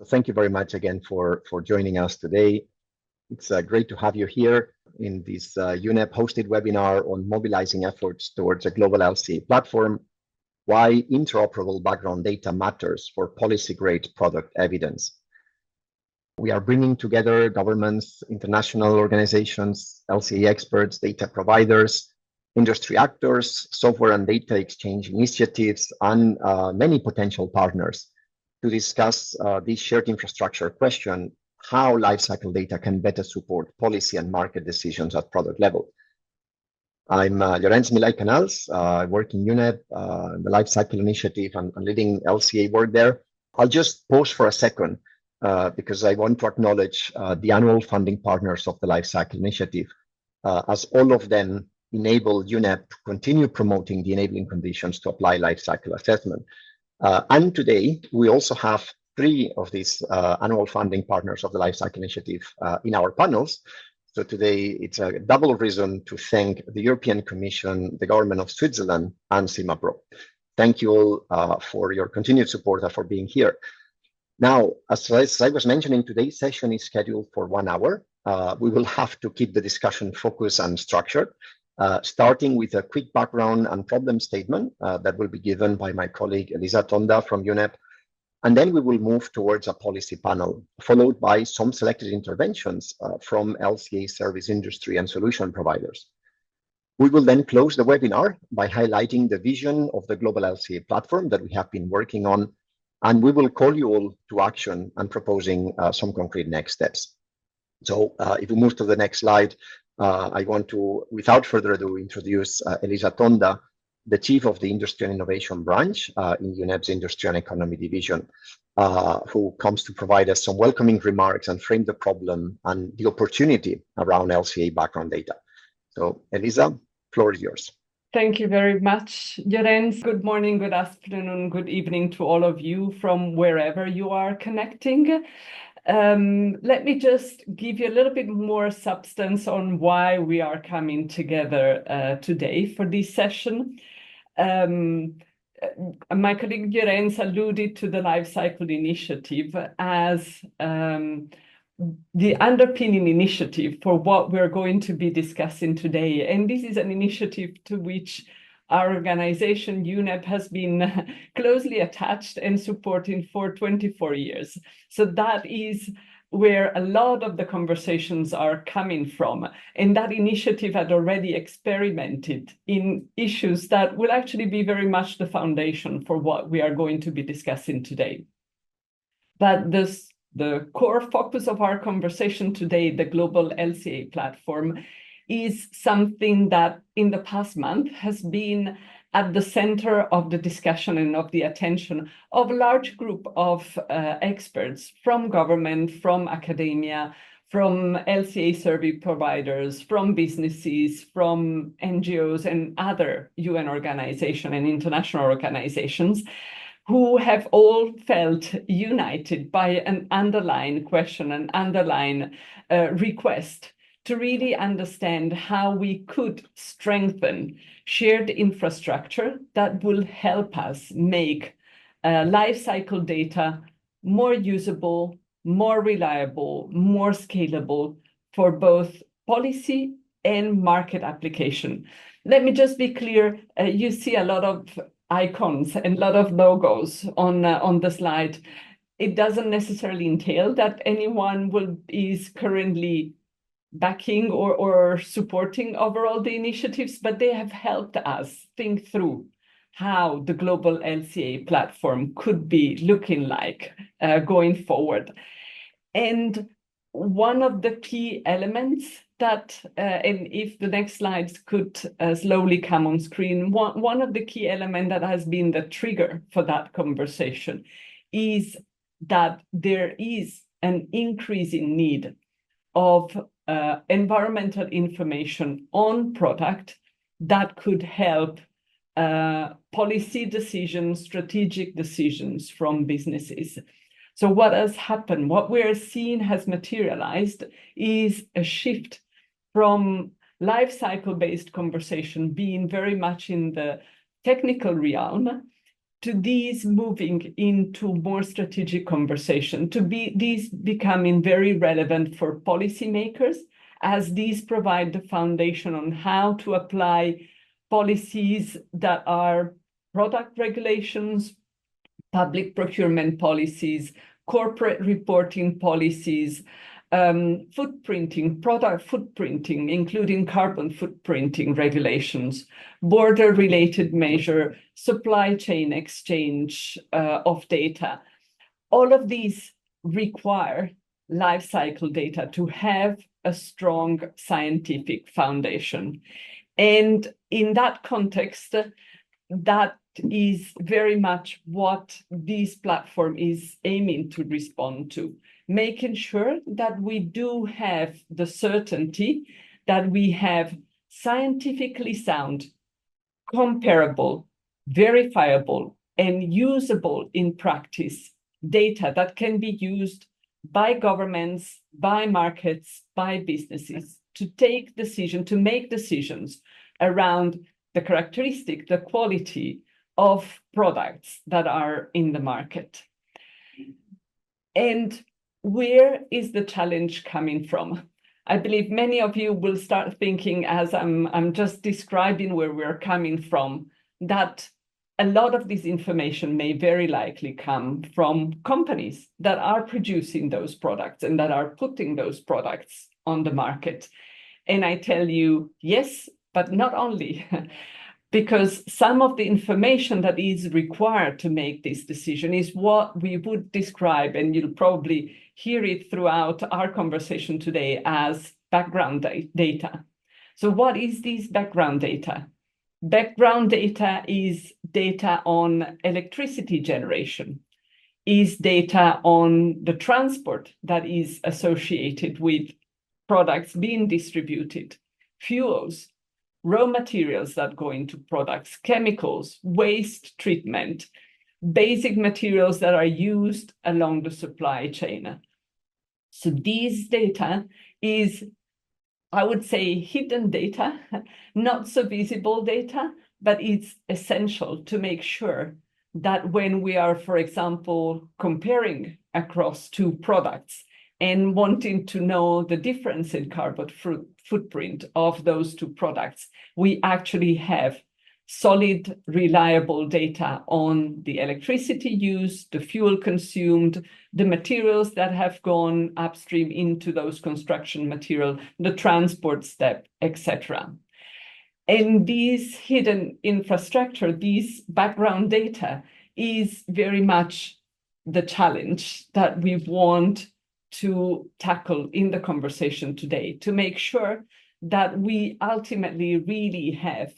So thank you very much again for joining us today. It's great to have you here in this UNEP hosted webinar on mobilizing efforts towards a global LCA platform, why interoperable background data matters for policy-grade product evidence. We are bringing together governments, international organizations, LCA experts, data providers, industry actors, software and data exchange initiatives, and many potential partners to discuss this shared infrastructure question, how lifecycle data can better support policy and market decisions at product level. I'm Llorenç, Milà, Canals. I work in UNEP, the Lifecycle Initiative, and leading LCA work there. I'll just pause for a second because I want to acknowledge the annual funding partners of the Lifecycle Initiative, as all of them enable UNEP to continue promoting the enabling conditions to apply lifecycle assessment. And today, we also have 3 of these annual funding partners of the Lifecycle Initiative in our panels. So today, it's a double reason to thank the European Commission, the government of Switzerland, and SimaPro. Thank you all for your continued support and for being here. Now, as I was mentioning, today's session is scheduled for 1 hour. We will have to keep the discussion focused and structured, starting with a quick background and problem statement that will be given by my colleague Elisa Tonda from UNEP. And then we will move towards a policy panel, followed by some selected interventions from LCA service industry and solution providers. We will then close the webinar by highlighting the vision of the global LCA platform that we have been working on, and we will call you all to action and proposing some concrete next steps. So if we move to the next slide, I want to, without further ado, introduce Elisa Tonda, the Chief of the Industry and Innovation Branch in UNEP's Industry and Economy Division, who comes to provide us some welcoming remarks and frame the problem and the opportunity around LCA background data. So, Elisa, floor is yours. Thank you very much, Llorenç. Good morning, good afternoon, good evening to all of you from wherever you are connecting. Let me just give you a little bit more substance on why we are coming together today for this session. My colleague Llorenç alluded to the Lifecycle Initiative as the underpinning initiative for what we're going to be discussing today. And this is an initiative to which our organization, UNEP, has been closely attached and supporting for 24 years. So that is where a lot of the conversations are coming from. And that initiative had already experimented in issues that will actually be very much the foundation for what we are going to be discussing today. But the core focus of our conversation today, the global LCA platform, is something that in the past month has been at the center of the discussion and of the attention of a large group of experts from government, from academia, from LCA survey providers, from businesses, from NGOs and other UN organizations and international organizations, who have all felt united by an underlying question, an underlying request to really understand how we could strengthen shared infrastructure that will help us make life cycle data more usable, more reliable, more scalable for both policy and market application. Let me just be clear, you see a lot of icons and a lot of logos on the slide. It doesn't necessarily entail that anyone is currently backing or supporting overall the initiatives, but they have helped us think through how the global LCA platform could be looking like going forward. And one of the key elements that, and if the next slides could slowly come on screen, one of the key elements that has been the trigger for that conversation is that there is an increasing need of environmental information on product that could help policy decisions, strategic decisions from businesses. So what has happened, what we're seeing has materialized is a shift from life cycle based conversation being very much in the technical realm to these moving into more strategic conversation, to these becoming very relevant for policymakers, as these provide the foundation on how to apply policies that are product regulations, public procurement policies, corporate reporting policies, footprinting, product footprinting, including carbon footprinting regulations, border-related measure, supply chain exchange of data. All of these require life cycle data to have a strong scientific foundation. And in that context, that is very much what this platform is aiming to respond to, making sure that we do have the certainty that we have scientifically sound, comparable, verifiable, and usable in practice data that can be used by governments, by markets, by businesses to make decisions around the characteristic, the quality of products that are in the market. And where is the challenge coming from? I believe many of you will start thinking, as I'm just describing where we're coming from, that a lot of this information may very likely come from companies that are producing those products and that are putting those products on the market. And I tell you, yes, but not only. Because some of the information that is required to make this decision is what we would describe, and you'll probably hear it throughout our conversation today, as background data. So what is this background data? Background data is data on electricity generation, is data on the transport that is associated with products being distributed, fuels, raw materials that go into products, chemicals, waste treatment, basic materials that are used along the supply chain. So these data is, I would say, hidden data, not so visible data, but it's essential to make sure that when we are, for example, comparing across two products and wanting to know the difference in carbon footprint of those two products, we actually have solid, reliable data on the electricity used, the fuel consumed, the materials that have gone upstream into those construction materials, the transport step, etc. And these hidden infrastructure, these background data, is very much the challenge that we want to tackle in the conversation today, to make sure that we ultimately really have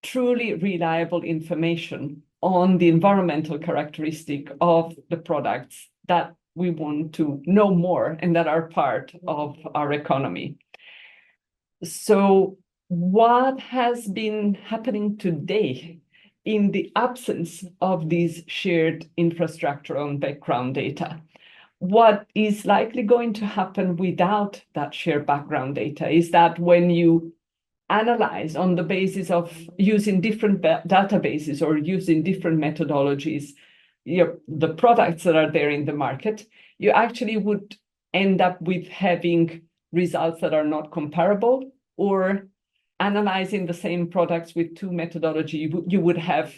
truly reliable information on the environmental characteristic of the products that we want to know more and that are part of our economy. So what has been happening today in the absence of this shared infrastructure on background data? What is likely going to happen without that shared background data is that when you analyze on the basis of using different databases or using different methodologies, the products that are there in the market, you actually would end up with having results that are not comparable, or analyzing the same products with two methodologies, you would have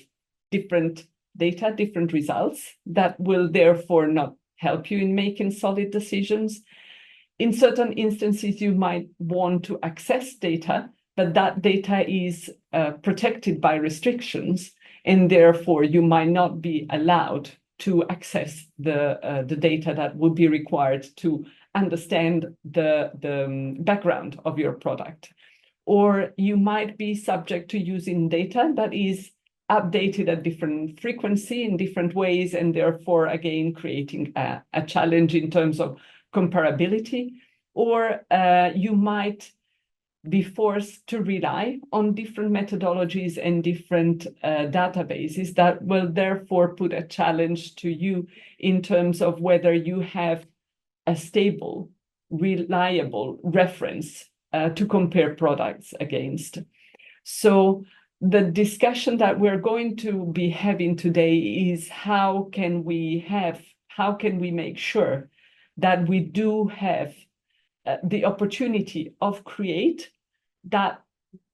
different data, different results that will therefore not help you in making solid decisions. In certain instances, you might want to access data, but that data is protected by restrictions, and therefore you might not be allowed to access the data that would be required to understand the background of your product. Or you might be subject to using data that is updated at different frequency in different ways, and therefore, again, creating a challenge in terms of comparability. Or you might be forced to rely on different methodologies and different databases that will therefore put a challenge to you in terms of whether you have a stable, reliable reference to compare products against. So the discussion that we're going to be having today is how can we make sure that we do have the opportunity of create that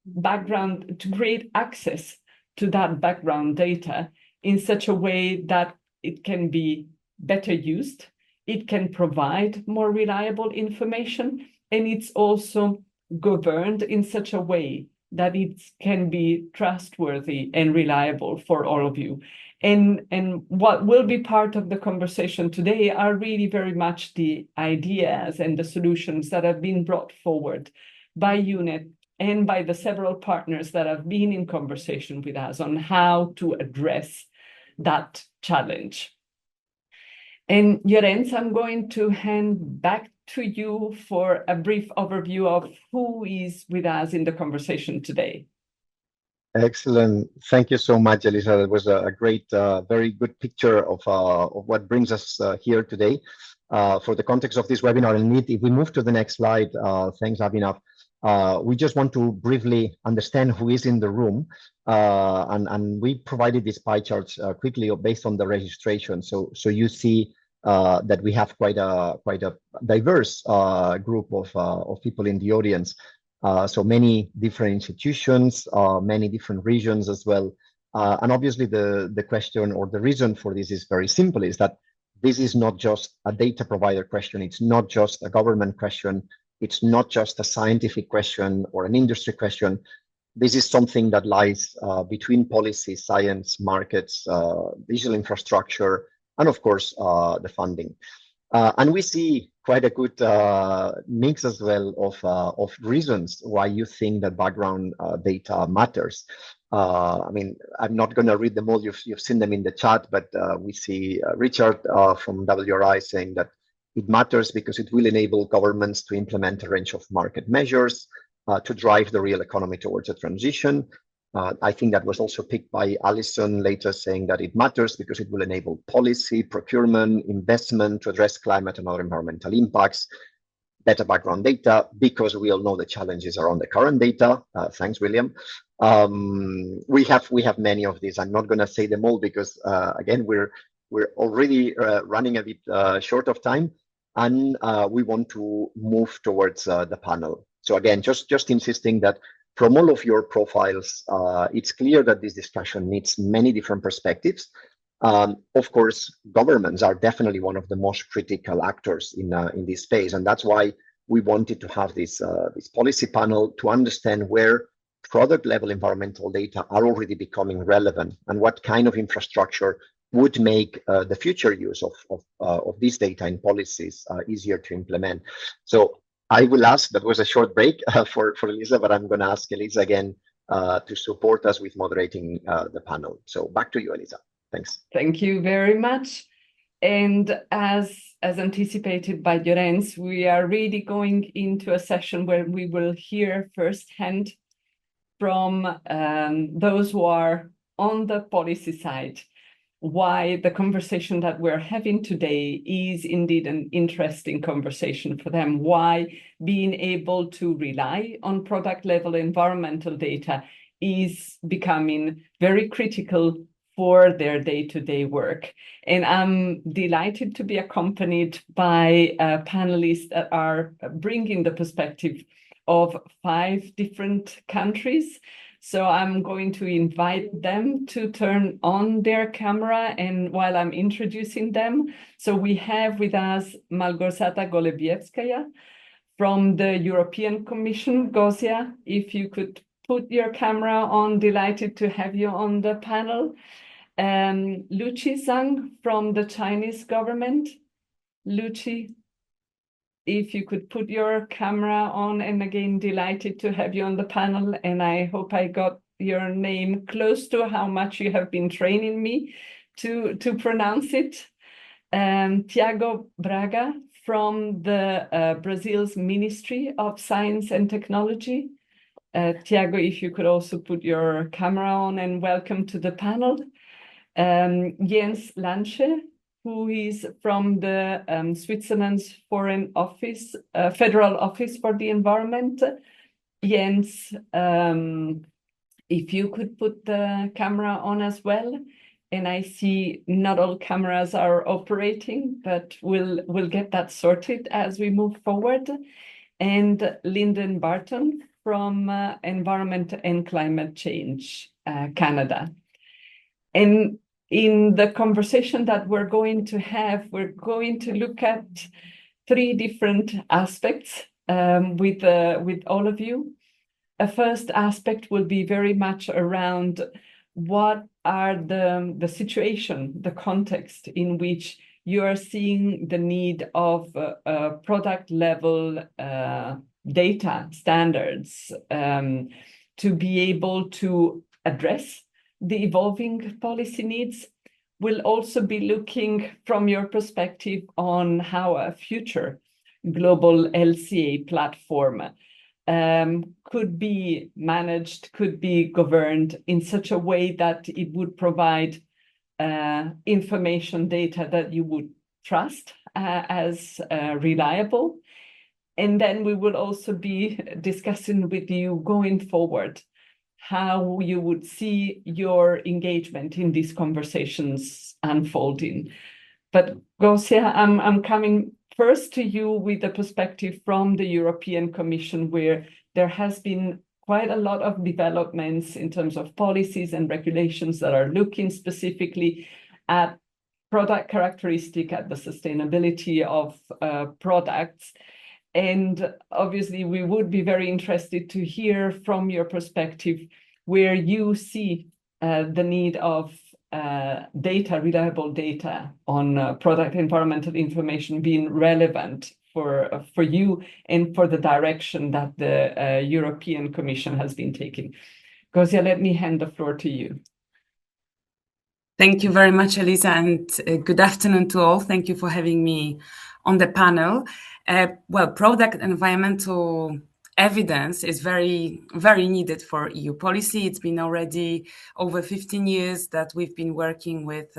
background, to create access to that background data in such a way that it can be better used, it can provide more reliable information, and it's also governed in such a way that it can be trustworthy and reliable for all of you. And what will be part of the conversation today are really very much the ideas and the solutions that have been brought forward by UNEP and by the several partners that have been in conversation with us on how to address that challenge. And Llorenç, I'm going to hand back to you for a brief overview of who is with us in the conversation today. Excellent. Thank you so much, Elisa. That was a great, very good picture of what brings us here today. For the context of this webinar, and if we move to the next slide, thanks, Avinav. We just want to briefly understand who is in the room, and we provided these pie charts quickly based on the registration. So you see that we have quite a diverse group of people in the audience. So many different institutions, many different regions as well. And obviously the question or the reason for this is very simple, is that this is not just a data provider question. It's not just a government question. It's not just a scientific question or an industry question. This is something that lies between policy, science, markets, digital infrastructure, and of course, the funding. And we see quite a good mix as well of reasons why you think that background data matters. I mean, I'm not going to read them all. You've seen them in the chat, but we see Richard from WRI saying that it matters because it will enable governments to implement a range of market measures to drive the real economy towards a transition. I think that was also picked by Alison later, saying that it matters because it will enable policy, procurement, investment to address climate and other environmental impacts. Better background data, because we all know the challenges around the current data. Thanks, William. We have many of these. I'm not going to say them all because again, we're already running a bit short of time, and we want to move towards the panel. So again, just insisting that from all of your profiles, it's clear that this discussion needs many different perspectives. Of course, governments are definitely one of the most critical actors in this space, and that's why we wanted to have this policy panel to understand where product-level environmental data are already becoming relevant and what kind of infrastructure would make the future use of this data in policies easier to implement. So I will ask, that was a short break for Elisa, but I'm going to ask Elisa again to support us with moderating the panel. So back to you, Elisa. Thanks. Thank you very much. And as anticipated by Llorenç, we are really going into a session where we will hear firsthand from those who are on the policy side why the conversation that we're having today is indeed an interesting conversation for them, why being able to rely on product level environmental data is becoming very critical for their day-to-day work. And I'm delighted to be accompanied by panelists that are bringing the perspective of 5 different countries. So I'm going to invite them to turn on their camera, and while I'm introducing them, so we have with us Malgorzata Golebiewska from the European Commission. Gozia, if you could put your camera on, delighted to have you on the panel. Luchi Zhang from the Chinese government. Luchi, if you could put your camera on, and again, delighted to have you on the panel. And I hope I got your name close to how much you have been training me to pronounce it. Tiago Braga from the Brazil's Ministry of Science and Technology. Tiago, if you could also put your camera on, and welcome to the panel. Jens Lansche, who is from the Switzerland's Foreign Office, Federal Office for the Environment. Jens if you could put the camera on as well. And I see not all cameras are operating, but we'll get that sorted as we move forward. And Linden Barton from Environment and Climate Change Canada. And in the conversation that we're going to have, we're going to look at 3 different aspects with all of you. A first aspect will be very much around what are the situation, the context in which you are seeing the need of product level data standards to be able to address the evolving policy needs. We'll also be looking from your perspective on how a future global LCA platform could be managed, could be governed in such a way that it would provide information data that you would trust as reliable. And then we will also be discussing with you going forward how you would see your engagement in these conversations unfolding. But Gosia, I'm coming first to you with a perspective from the European Commission, where there has been quite a lot of developments in terms of policies and regulations that are looking specifically at product characteristic, at the sustainability of products. And obviously, we would be very interested to hear from your perspective where you see the need of data, reliable data on product environmental information being relevant for you and for the direction that the European Commission has been taking. Gosia, let me hand the floor to you. Thank you very much, Elisa, and good afternoon to all. Thank you for having me on the panel. Well, product environmental evidence is very, very needed for EU policy. It's been already over 15 years that we've been working with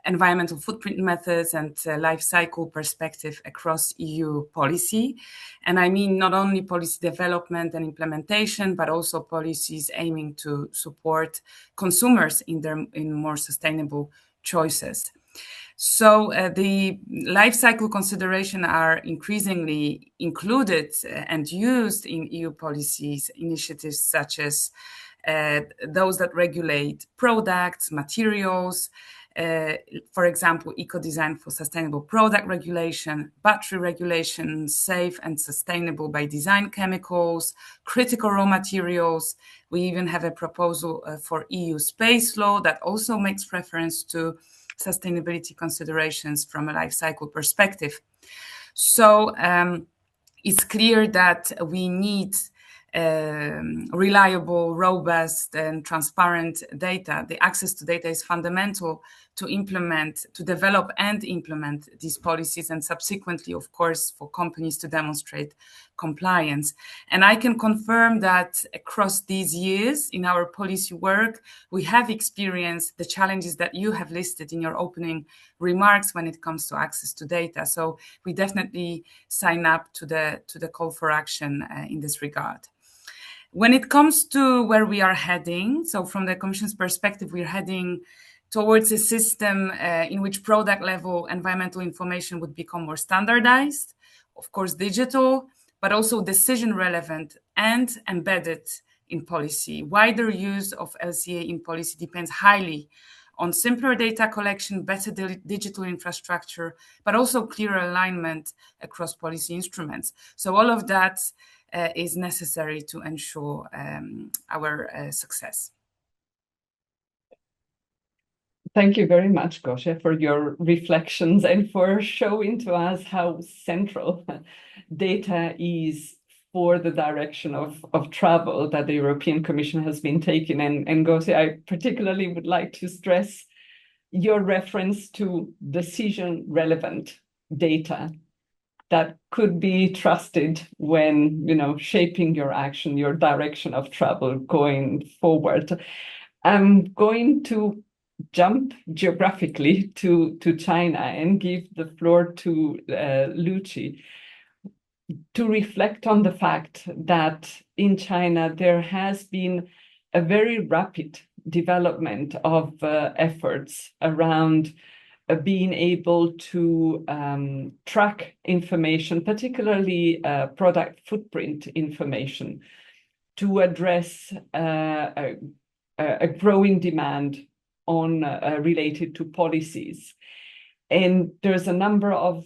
environmental footprint methods and life cycle perspective across EU policy. And I mean not only policy development and implementation, but also policies aiming to support consumers in more sustainable choices. So the life cycle considerations are increasingly included and used in EU policies initiatives such as those that regulate products, materials, for example, eco-design for sustainable product regulation, battery regulation, safe and sustainable by design chemicals, critical raw materials. We even have a proposal for EU space law that also makes reference to sustainability considerations from a life cycle perspective. So it's clear that we need reliable, robust, and transparent data. The access to data is fundamental to develop and implement these policies, and subsequently, of course, for companies to demonstrate compliance. And I can confirm that across these years in our policy work, we have experienced the challenges that you have listed in your opening remarks when it comes to access to data. So we definitely sign up to the call for action in this regard. When it comes to where we are heading, so from the Commission's perspective, we're heading towards a system in which product level environmental information would become more standardized, of course digital, but also decision relevant and embedded in policy. Wider use of LCA in policy depends highly on simpler data collection, better digital infrastructure, but also clearer alignment across policy instruments. So all of that is necessary to ensure our success. Thank you very much, Gosia, for your reflections and for showing to us how central data is for the direction of travel that the European Commission has been taking. And Gosia, I particularly would like to stress your reference to decision-relevant data that could be trusted when, shaping your action, your direction of travel going forward. I'm going to jump geographically to China and give the floor to Luchi to reflect on the fact that in China there has been a very rapid development of efforts around being able to track information, particularly product footprint information, to address a growing demand on related to policies. And there's a number of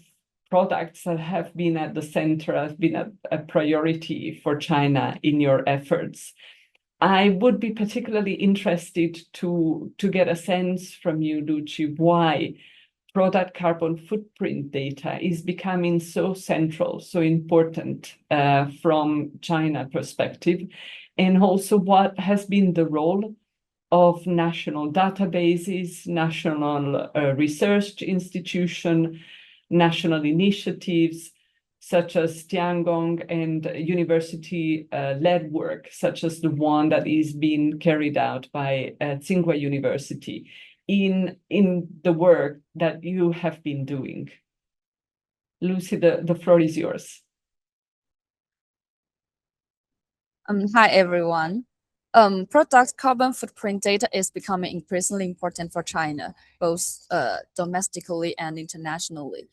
products that have been at the center, have been a priority for China in your efforts. I would be particularly interested to get a sense from you, Luchi, why product carbon footprint data is becoming so central, so important from China perspective, and also what has been the role of national databases, national research institution, national initiatives, such as Tiangong, and university-led work, such as the one that is being carried out by Tsinghua University in the work that you have been doing. Lucy, the floor is yours. Hi, everyone. Product carbon footprint data is becoming increasingly important for China, both domestically and internationally.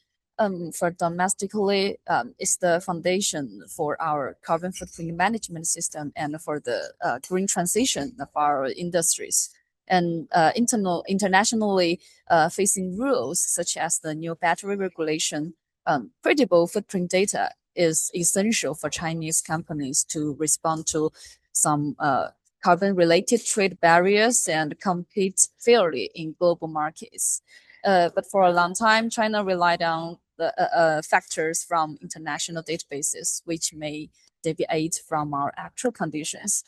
For domestically, it's the foundation for our carbon footprint management system and for the green transition of our industries. And internationally, facing rules such as the new battery regulation, credible footprint data is essential for Chinese companies to respond to some carbon-related trade barriers and compete fairly in global markets. But for a long time, China relied on the factors from international databases, which may deviate from our actual conditions.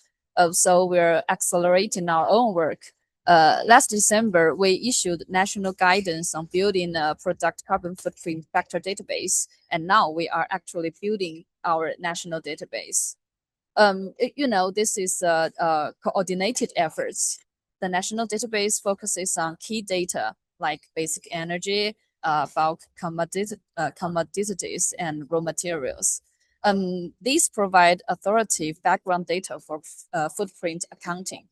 So we're accelerating our own work. Last December, we issued national guidance on building a product carbon footprint factor database, and now we are actually building our national database. This is coordinated efforts. The national database focuses on key data like basic energy, bulk commodities, and raw materials. These provide authoritative background data for footprint accounting.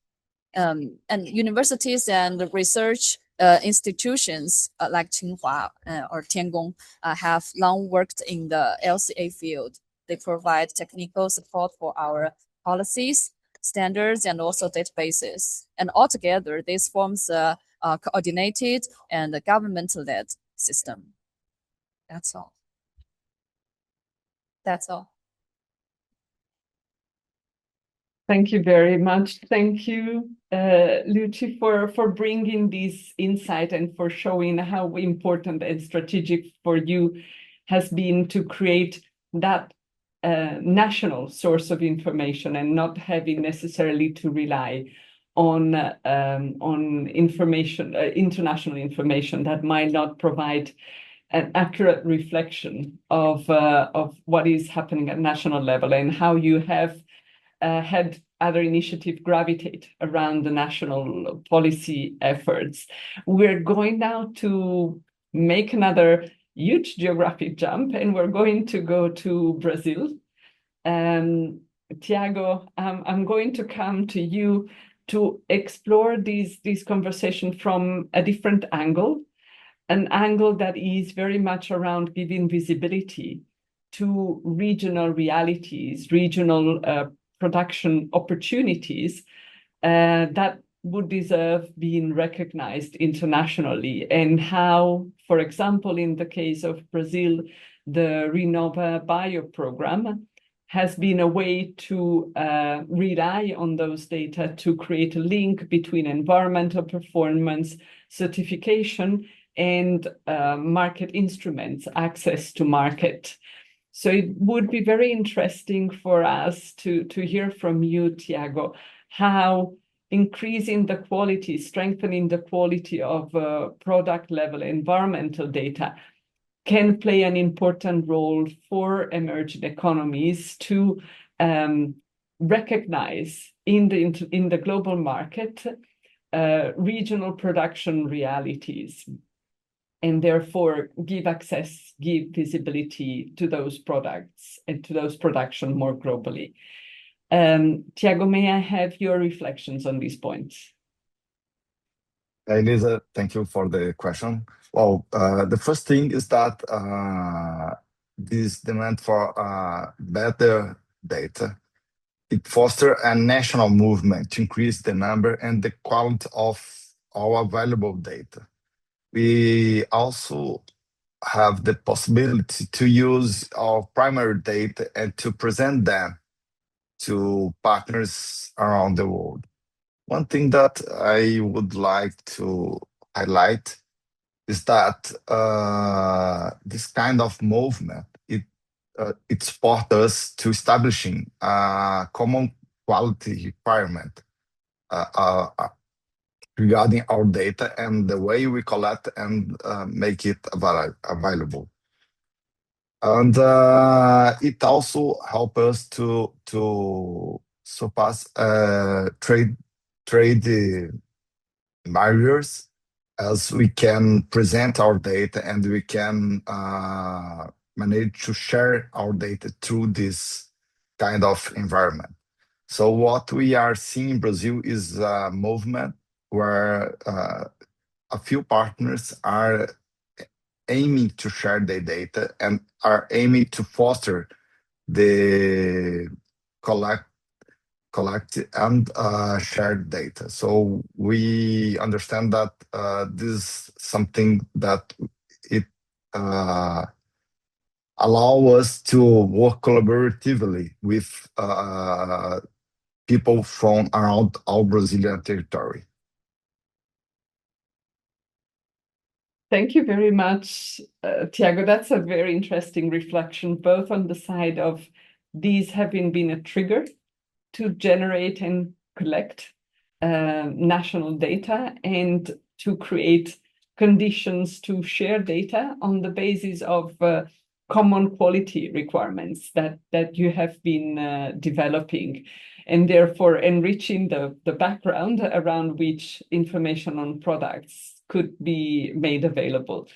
And universities and research institutions like Tsinghua or Tiangong have long worked in the LCA field. They provide technical support for our policies, standards, and also databases. And altogether, this forms a coordinated and government-led system. That's all. That's all. Thank you very much. Thank you, Luchi, for bringing this insight and for showing how important and strategic for you has been to create that national source of information and not having necessarily to rely on information, international information that might not provide an accurate reflection of what is happening at national level, and how you have had other initiatives gravitate around the national policy efforts. We're going now to make another huge geographic jump, and we're going to go to Brazil. Tiago, I'm going to come to you to explore this conversation from a different angle, an angle that is very much around giving visibility to regional realities, regional production opportunities that would deserve being recognized internationally, and how, for example, in the case of Brazil, the Renova Bio program has been a way to rely on those data to create a link between environmental performance, certification, and market instruments, access to market. So it would be very interesting for us to hear from you, Tiago, how increasing the quality, strengthening the quality of product level environmental data can play an important role for emerging economies to recognize in the global market regional production realities, and therefore give access, give visibility to those products and to those production more globally. Tiago, may I have your reflections on these points? Elisa, thank you for the question. Well, the first thing is that this demand for better data, it fosters a national movement to increase the number and the quality of our available data. We also have the possibility to use our primary data and to present them to partners around the world. One thing that I would like to highlight is that this kind of movement, it supports us to establishing a common quality requirement regarding our data and the way we collect and make it available. And it also helps us to surpass trade barriers, as we can present our data and we can manage to share our data through this kind of environment. So what we are seeing in Brazil is a movement where a few partners are aiming to share their data and are aiming to foster the collect and shared data. So we understand that this is something that it allow us to work collaboratively with people from around our Brazilian territory. Thank you very much, Tiago. That's a very interesting reflection, both on the side of these having been a trigger to generate and collect national data and to create conditions to share data on the basis of common quality requirements that you have been developing, and therefore enriching the background around which information on products could be made available.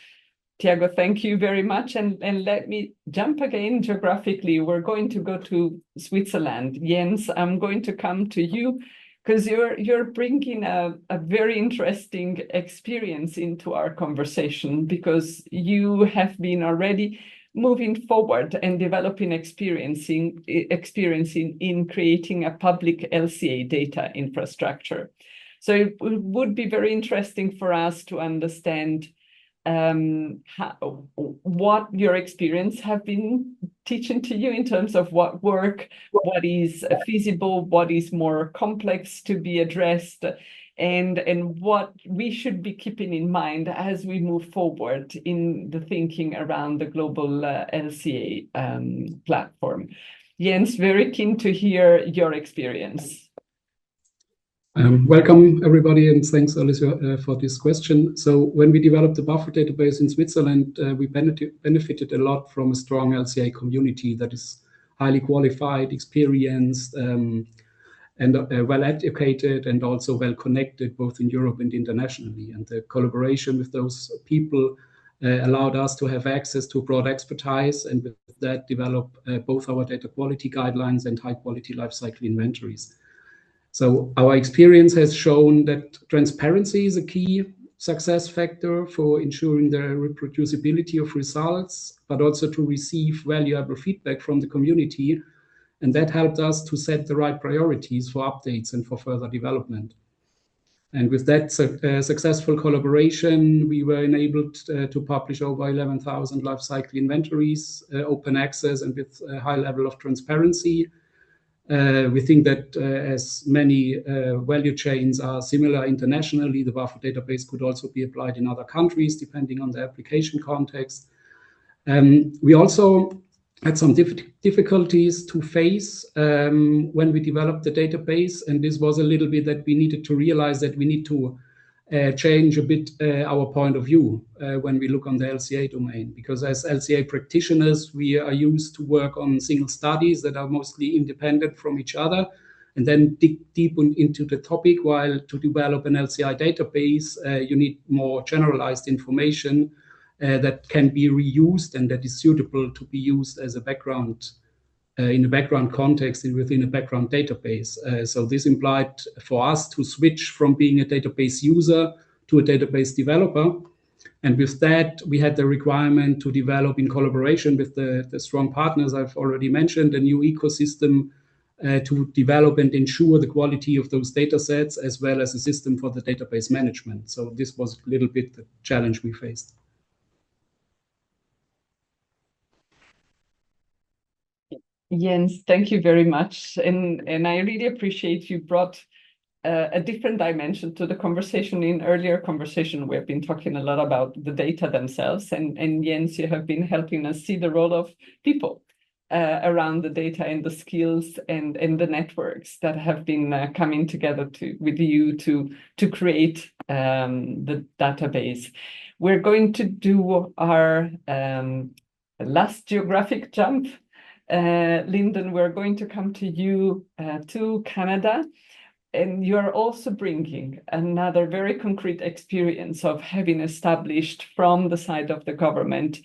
Tiago, thank you very much. And let me jump again geographically. We're going to go to Switzerland. Jens, I'm going to come to you because you're bringing a very interesting experience into our conversation, because you have been already moving forward and developing experience in creating a public LCA data infrastructure. So it would be very interesting for us to understand what your experience have been teaching to you in terms of what is feasible, what is more complex to be addressed, and what we should be keeping in mind as we move forward in the thinking around the global LCA platform. Jens, very keen to hear your experience. Welcome, everybody, and thanks, Elisa, for this question. So when we developed the buffer database in Switzerland, we benefited a lot from a strong LCA community that is highly qualified, experienced, and well-educated, and also well-connected, both in Europe and internationally. And the collaboration with those people allowed us to have access to broad expertise, and with that develop both our data quality guidelines and high-quality lifecycle inventories. So our experience has shown that transparency is a key success factor for ensuring the reproducibility of results, but also to receive valuable feedback from the community. And that helped us to set the right priorities for updates and for further development. And with that successful collaboration, we were enabled to publish over 11,000 lifecycle inventories, open access, and with a high level of transparency. We think that as many value chains are similar internationally, the buffer database could also be applied in other countries, depending on the application context. We also had some difficulties to face when we developed the database, and this was a little bit that we needed to realize that we need to change a bit our point of view when we look on the LCA domain, because as LCA practitioners, we are used to work on single studies that are mostly independent from each other, and then dig deep into the topic, while to develop an LCI database, you need more generalized information that can be reused and that is suitable to be used as a background in a background context and within a background database. So this implied for us to switch from being a database user to a database developer. And with that, we had the requirement to develop in collaboration with the strong partners I've already mentioned, a new ecosystem to develop and ensure the quality of those data sets, as well as a system for the database management. So this was a little bit the challenge we faced. Jens, thank you very much. And I really appreciate you brought a different dimension to the conversation. In earlier conversation, we've been talking a lot about the data themselves. And Jens, you have been helping us see the role of people around the data and the skills and the networks that have been coming together with you to create the database. We're going to do our last geographic jump. Linden, we're going to come to you to Canada, and you are also bringing another very concrete experience of having established from the side of the government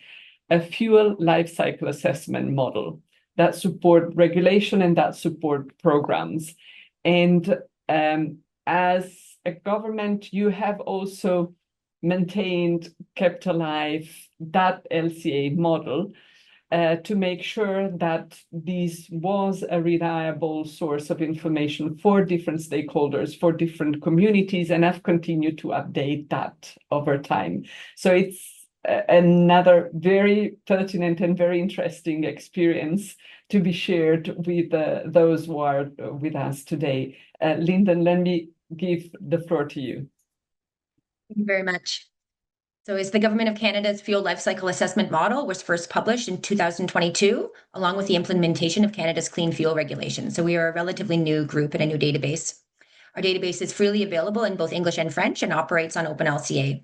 a fuel life cycle assessment model that support regulation and that support programs. And as a government, you have also maintained, kept alive that LCA model to make sure that this was a reliable source of information for different stakeholders, for different communities, and have continued to update that over time. So it's another very pertinent and very interesting experience to be shared with those who are with us today. Linden, let me give the floor to you. Thank you very much. So as the Government of Canada's Fuel Lifecycle Assessment Model was first published in 2022, along with the implementation of Canada's Clean Fuel Regulations. So we are a relatively new group and a new database. Our database is freely available in both English and French and operates on OpenLCA.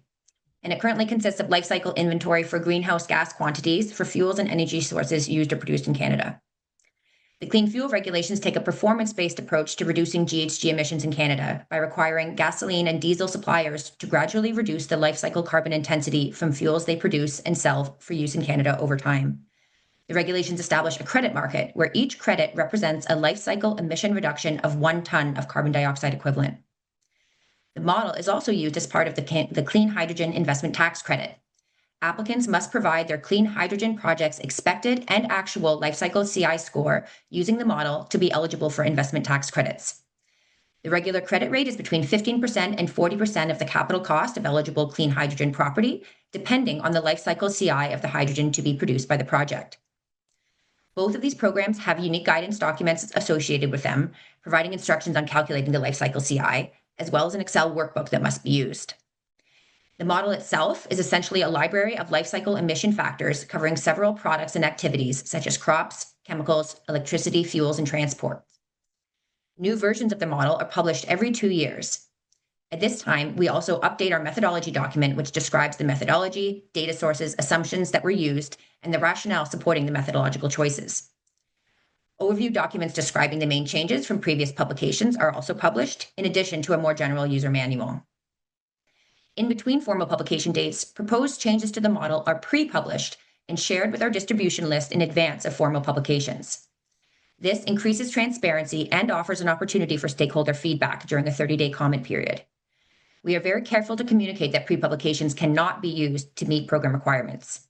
And it currently consists of life cycle inventory for greenhouse gas quantities for fuels and energy sources used or produced in Canada. The Clean Fuel Regulations take a performance-based approach to reducing GHG emissions in Canada by requiring gasoline and diesel suppliers to gradually reduce the life cycle carbon intensity from fuels they produce and sell for use in Canada over time. The regulations establish a credit market where each credit represents a life cycle emission reduction of 1 ton of carbon dioxide equivalent. The model is also used as part of the Clean Hydrogen Investment Tax Credit. Applicants must provide their clean hydrogen project's expected and actual life cycle CI score using the model to be eligible for investment tax credits. The regular credit rate is between 15% and 40% of the capital cost of eligible clean hydrogen property, depending on the life cycle CI of the hydrogen to be produced by the project. Both of these programs have unique guidance documents associated with them, providing instructions on calculating the life cycle CI, as well as an Excel workbook that must be used. The model itself is essentially a library of life cycle emission factors covering several products and activities such as crops, chemicals, electricity, fuels, and transport. New versions of the model are published every 2 years. At this time, we also update our methodology document, which describes the methodology, data sources, assumptions that were used, and the rationale supporting the methodological choices. Overview documents describing the main changes from previous publications are also published, in addition to a more general user manual. In between formal publication dates, proposed changes to the model are pre-published and shared with our distribution list in advance of formal publications. This increases transparency and offers an opportunity for stakeholder feedback during a 30-day comment period. We are very careful to communicate that pre-publications cannot be used to meet program requirements.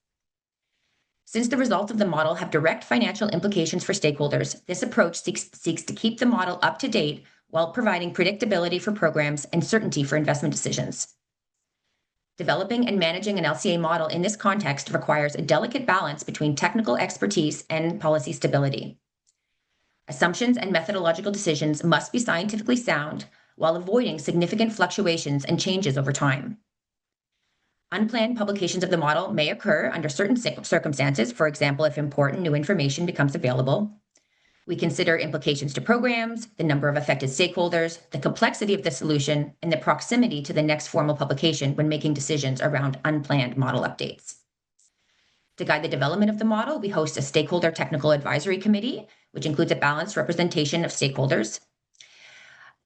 Since the results of the model have direct financial implications for stakeholders, this approach seeks to keep the model up to date while providing predictability for programs and certainty for investment decisions. Developing and managing an LCA model in this context requires a delicate balance between technical expertise and policy stability. Assumptions and methodological decisions must be scientifically sound while avoiding significant fluctuations and changes over time. Unplanned publications of the model may occur under certain circumstances, for example, if important new information becomes available. We consider implications to programs, the number of affected stakeholders, the complexity of the solution, and the proximity to the next formal publication when making decisions around unplanned model updates. To guide the development of the model, we host a stakeholder technical advisory committee, which includes a balanced representation of stakeholders.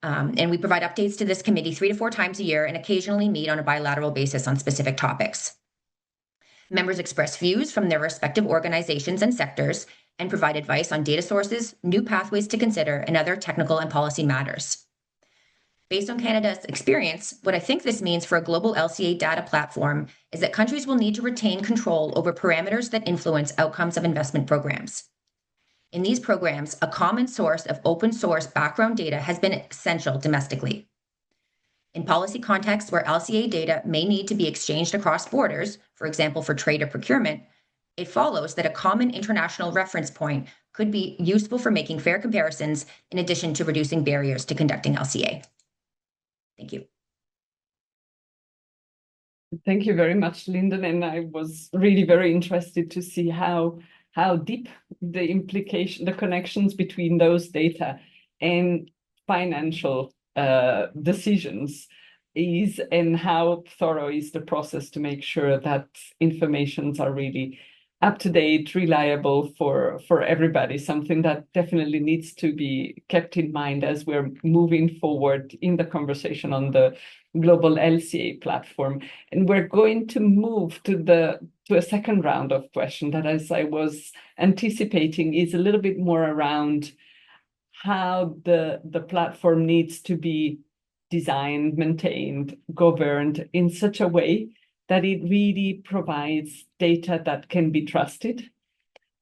And we provide updates to this committee 3 to 4 times a year and occasionally meet on a bilateral basis on specific topics. Members express views from their respective organizations and sectors, and provide advice on data sources, new pathways to consider, and other technical and policy matters. Based on Canada's experience, what I think this means for a global LCA data platform is that countries will need to retain control over parameters that influence outcomes of investment programs. In these programs, a common source of open source background data has been essential domestically. In policy contexts where LCA data may need to be exchanged across borders, for example, for trade or procurement, it follows that a common international reference point could be useful for making fair comparisons in addition to reducing barriers to conducting LCA. Thank you. Thank you very much, Linden. And I was really very interested to see how deep the connections between those data and financial decisions is, and how thorough is the process to make sure that informations are really up to date, reliable for everybody, something that definitely needs to be kept in mind as we're moving forward in the conversation on the global LCA platform. And we're going to move to a second round of questions that, as I was anticipating, is a little bit more around how the platform needs to be designed, maintained, governed in such a way that it really provides data that can be trusted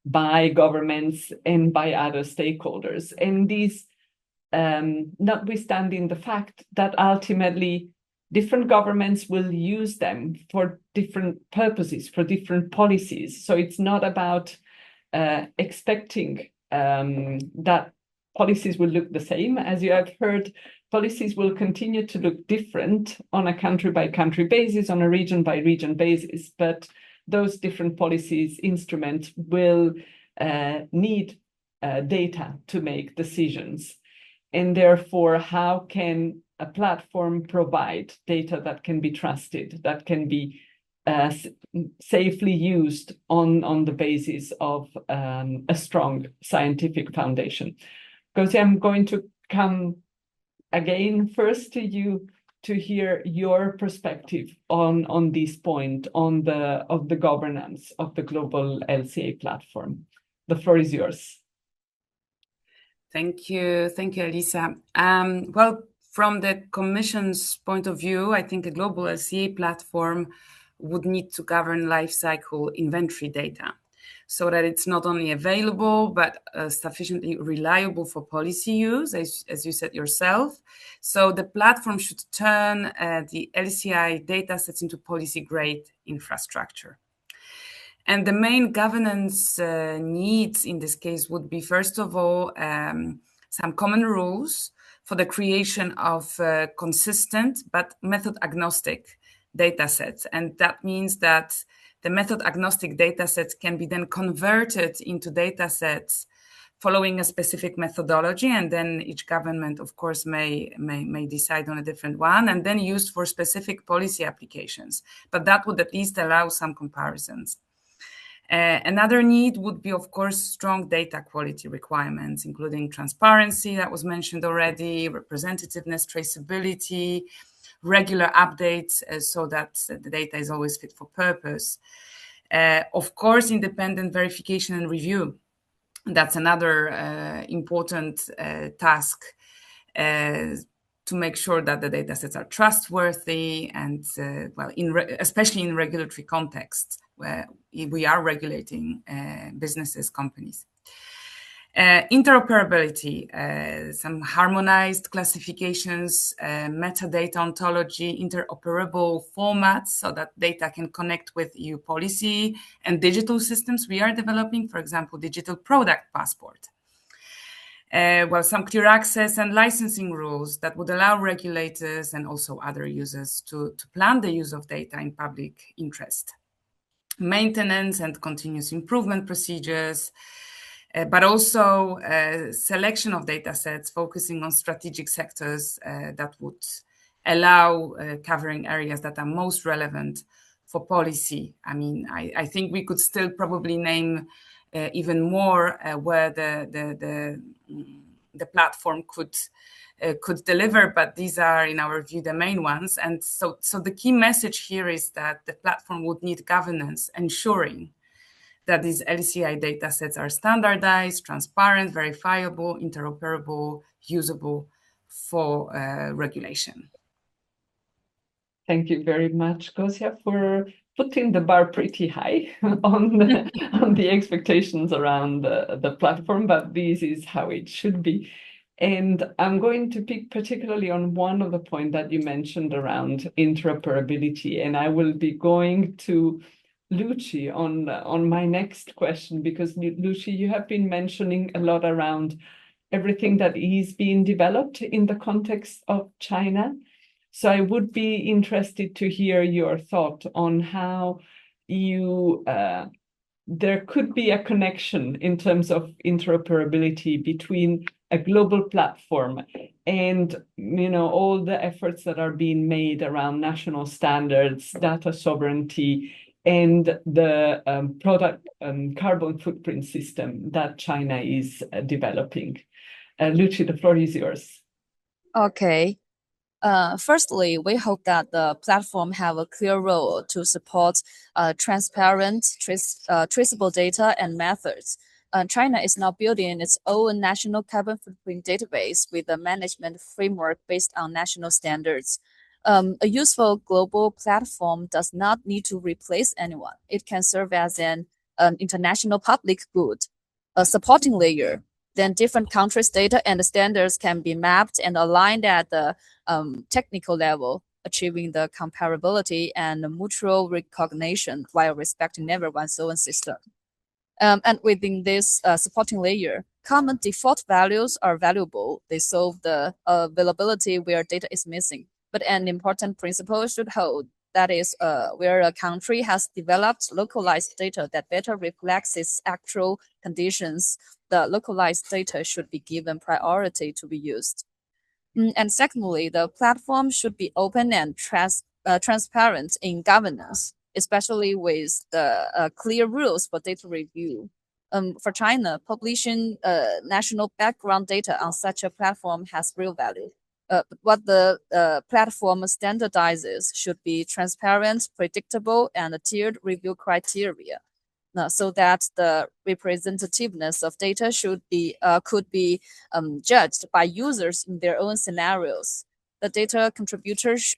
by governments and by other stakeholders. And these, notwithstanding the fact that ultimately different governments will use them for different purposes, for different policies. So it's not about expecting that policies will look the same. As you have heard, policies will continue to look different on a country-by-country basis, on a region-by-region basis, but those different policies, instruments will need data to make decisions. And therefore, how can a platform provide data that can be trusted, that can be safely used on the basis of a strong scientific foundation? Because I'm going to come again first to you to hear your perspective on this point of the governance of the global LCA platform. The floor is yours. Thank you, Elisa. Well, from the Commission's point of view, I think a global LCA platform would need to govern life cycle inventory data, so that it's not only available, but sufficiently reliable for policy use, as you said yourself. So the platform should turn the LCI datasets into policy-grade infrastructure. And the main governance needs in this case would be, first of all, some common rules for the creation of consistent but method-agnostic datasets. And that means that the method-agnostic datasets can be then converted into datasets following a specific methodology, and then each government, of course, may decide on a different one, and then used for specific policy applications. But that would at least allow some comparisons. Another need would be, of course, strong data quality requirements, including transparency, that was mentioned already, representativeness, traceability, regular updates so that the data is always fit for purpose. Of course, independent verification and review. That's another important task to make sure that the datasets are trustworthy and, especially in regulatory contexts where we are regulating businesses, companies. Interoperability, some harmonized classifications, metadata ontology, interoperable formats so that data can connect with EU policy and digital systems we are developing, for example, digital product passport. Some clear access and licensing rules that would allow regulators and also other users to plan the use of data in public interest. Maintenance and continuous improvement procedures, but also selection of data sets focusing on strategic sectors that would allow covering areas that are most relevant for policy. I mean, I think we could still probably name even more where the platform could deliver, but these are, in our view, the main ones. And so the key message here is that the platform would need governance, ensuring that these LCA datasets are standardized, transparent, verifiable, interoperable, usable for regulation. Thank you very much, Gosia, for putting the bar pretty high on the expectations around the platform, but this is how it should be. And I'm going to pick particularly on one of the points that you mentioned around interoperability, and I will be going to Luchi on my next question, because Luchi, you have been mentioning a lot around everything that is being developed in the context of China. So I would be interested to hear your thought on how you there could be a connection in terms of interoperability between a global platform and all the efforts that are being made around national standards, data sovereignty, and the product carbon footprint system that China is developing. Luchi, the floor is yours. Okay. Firstly, we hope that the platform have a clear role to support transparent, traceable data and methods. China is now building its own national carbon footprint database with a management framework based on national standards. A useful global platform does not need to replace anyone. It can serve as an international public good, a supporting layer. Then different countries' data and standards can be mapped and aligned at the technical level, achieving the comparability and mutual recognition while respecting everyone's own system. And within this supporting layer, common default values are valuable. They solve the availability where data is missing. But an important principle should hold. That is, where a country has developed localized data that better reflects its actual conditions, the localized data should be given priority to be used. And secondly, the platform should be open and transparent in governance, especially with the clear rules for data review. For China, publishing national background data on such a platform has real value. What the platform standardizes should be transparent, predictable, and tiered review criteria, so that the representativeness of data could be judged by users in their own scenarios. The data contributors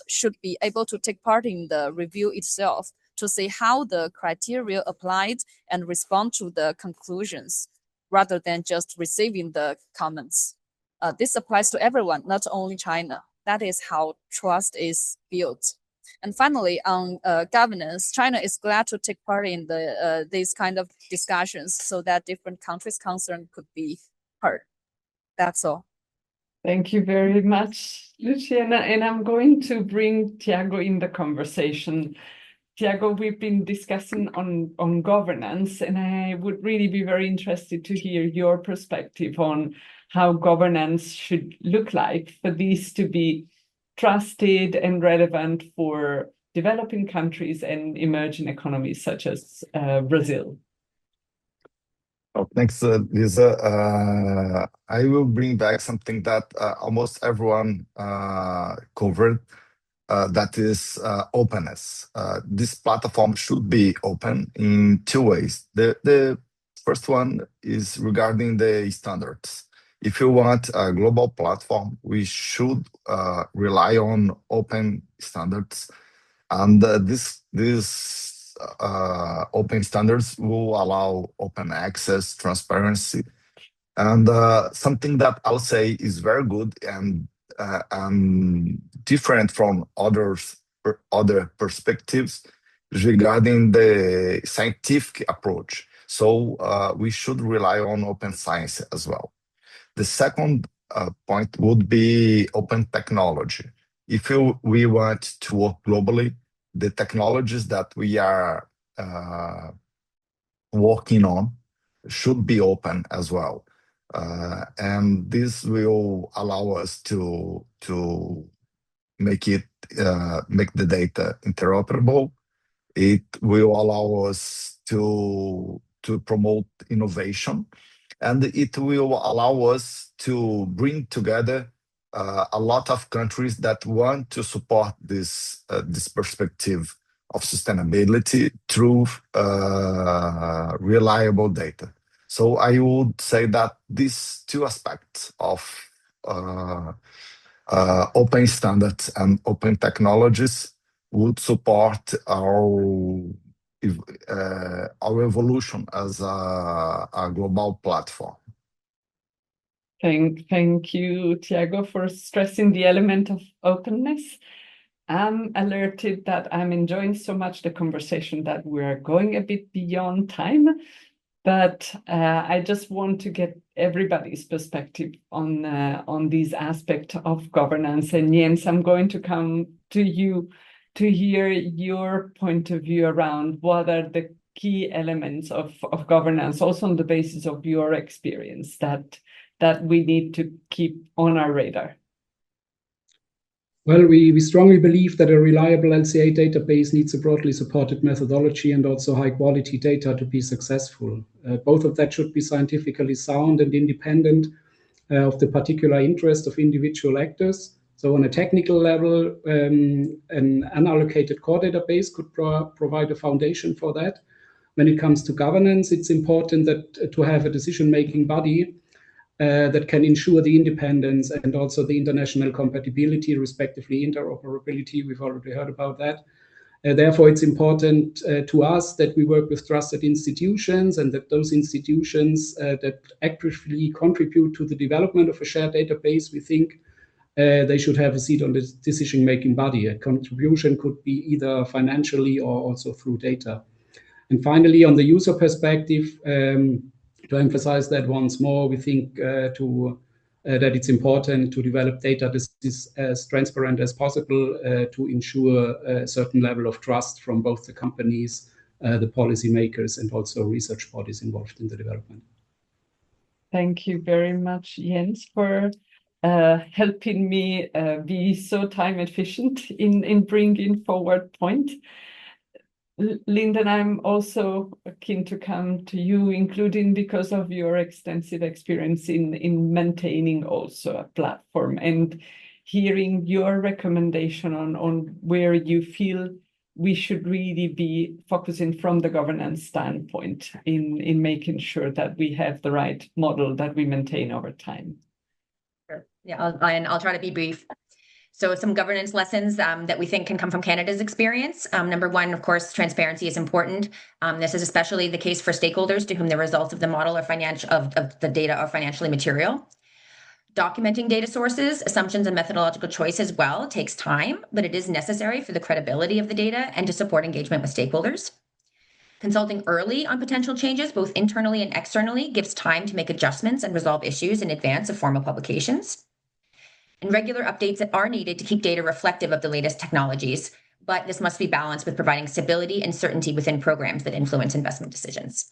should be able to take part in the review itself to see how the criteria applied and respond to the conclusions, rather than just receiving the comments. This applies to everyone, not only China. That is how trust is built. And finally, on governance, China is glad to take part in these kind of discussions so that different countries' concerns could be heard. That's all. Thank you very much, Luciana. And I'm going to bring Tiago in the conversation. Tiago, we've been discussing on governance, and I would really be very interested to hear your perspective on how governance should look like for these to be trusted and relevant for developing countries and emerging economies such as Brazil. Oh, thanks, Lisa. I will bring back something that almost everyone covered, that is openness. This platform should be open in two ways. The first one is regarding the standards. If you want a global platform, we should rely on open standards, and these open standards will allow open access, transparency, and something that I'll say is very good and different from other perspectives regarding the scientific approach. So we should rely on open science as well. The second point would be open technology. If we want to work globally, the technologies that we are working on should be open as well. And this will allow us to make the data interoperable. It will allow us to promote innovation, and it will allow us to bring together a lot of countries that want to support this perspective of sustainability through reliable data. So I would say that these two aspects of open standards and open technologies would support our evolution as a global platform. Thank you, Tiago, for stressing the element of openness. I'm alerted that I'm enjoying so much the conversation that we're going a bit beyond time, but I just want to get everybody's perspective on this aspect of governance. And Jens, I'm going to come to you to hear your point of view around what are the key elements of governance, also on the basis of your experience that we need to keep on our radar. Well, we strongly believe that a reliable LCA database needs a broadly supported methodology and also high quality data to be successful. Both of that should be scientifically sound and independent of the particular interest of individual actors. So on a technical level, an unallocated core database could provide a foundation for that. When it comes to governance, it's important that to have a decision-making body that can ensure the independence and also the international compatibility, respectively interoperability. We've already heard about that. Therefore, it's important to us that we work with trusted institutions and that those institutions that actively contribute to the development of a shared database, we think they should have a seat on the decision-making body. A contribution could be either financially or also through data. And finally, on the user perspective, to emphasize that once more, we think that it's important to develop data that is as transparent as possible to ensure a certain level of trust from both the companies, the policymakers, and also research bodies involved in the development. Thank you very much, Jens, for helping me be so time efficient in bringing forward point. Linden, I'm also keen to come to you, including because of your extensive experience in maintaining also a platform and hearing your recommendation on where you feel we should really be focusing from the governance standpoint in making sure that we have the right model that we maintain over time. Sure. Yeah, I'll try to be brief. So some governance lessons that we think can come from Canada's experience. Number one, of course, transparency is important. This is especially the case for stakeholders to whom the results of the model or of the data are financially material. Documenting data sources, assumptions, and methodological choice as well takes time, but it is necessary for the credibility of the data and to support engagement with stakeholders. Consulting early on potential changes, both internally and externally, gives time to make adjustments and resolve issues in advance of formal publications. And regular updates that are needed to keep data reflective of the latest technologies, but this must be balanced with providing stability and certainty within programs that influence investment decisions.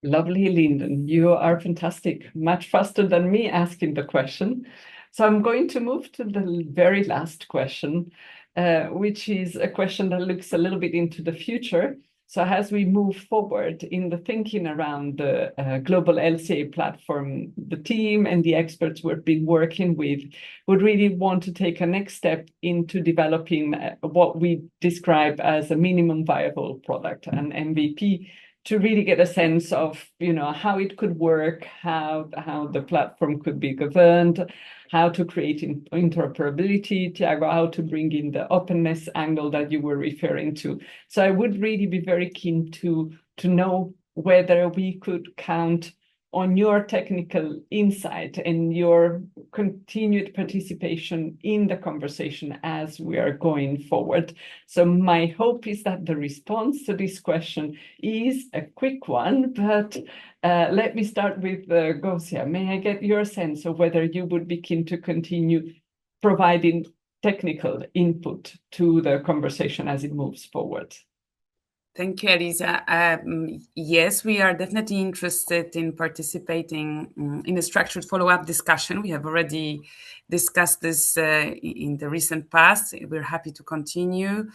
Lovely, Linden. You are fantastic, much faster than me asking the question. So I'm going to move to the very last question, which is a question that looks a little bit into the future. So as we move forward in the thinking around the global LCA platform, the team and the experts we've been working with would really want to take a next step into developing what we describe as a minimum viable product, an MVP, to really get a sense of, how it could work, how the platform could be governed, how to create interoperability, Tiago, how to bring in the openness angle that you were referring to. So I would really be very keen to know whether we could count on your technical insight and your continued participation in the conversation as we are going forward. So my hope is that the response to this question is a quick one, but let me start with Gosia. May I get your sense of whether you would be keen to continue providing technical input to the conversation as it moves forward? Thank you, Elisa. Yes, we are definitely interested in participating in a structured follow-up discussion. We have already discussed this in the recent past. We're happy to continue.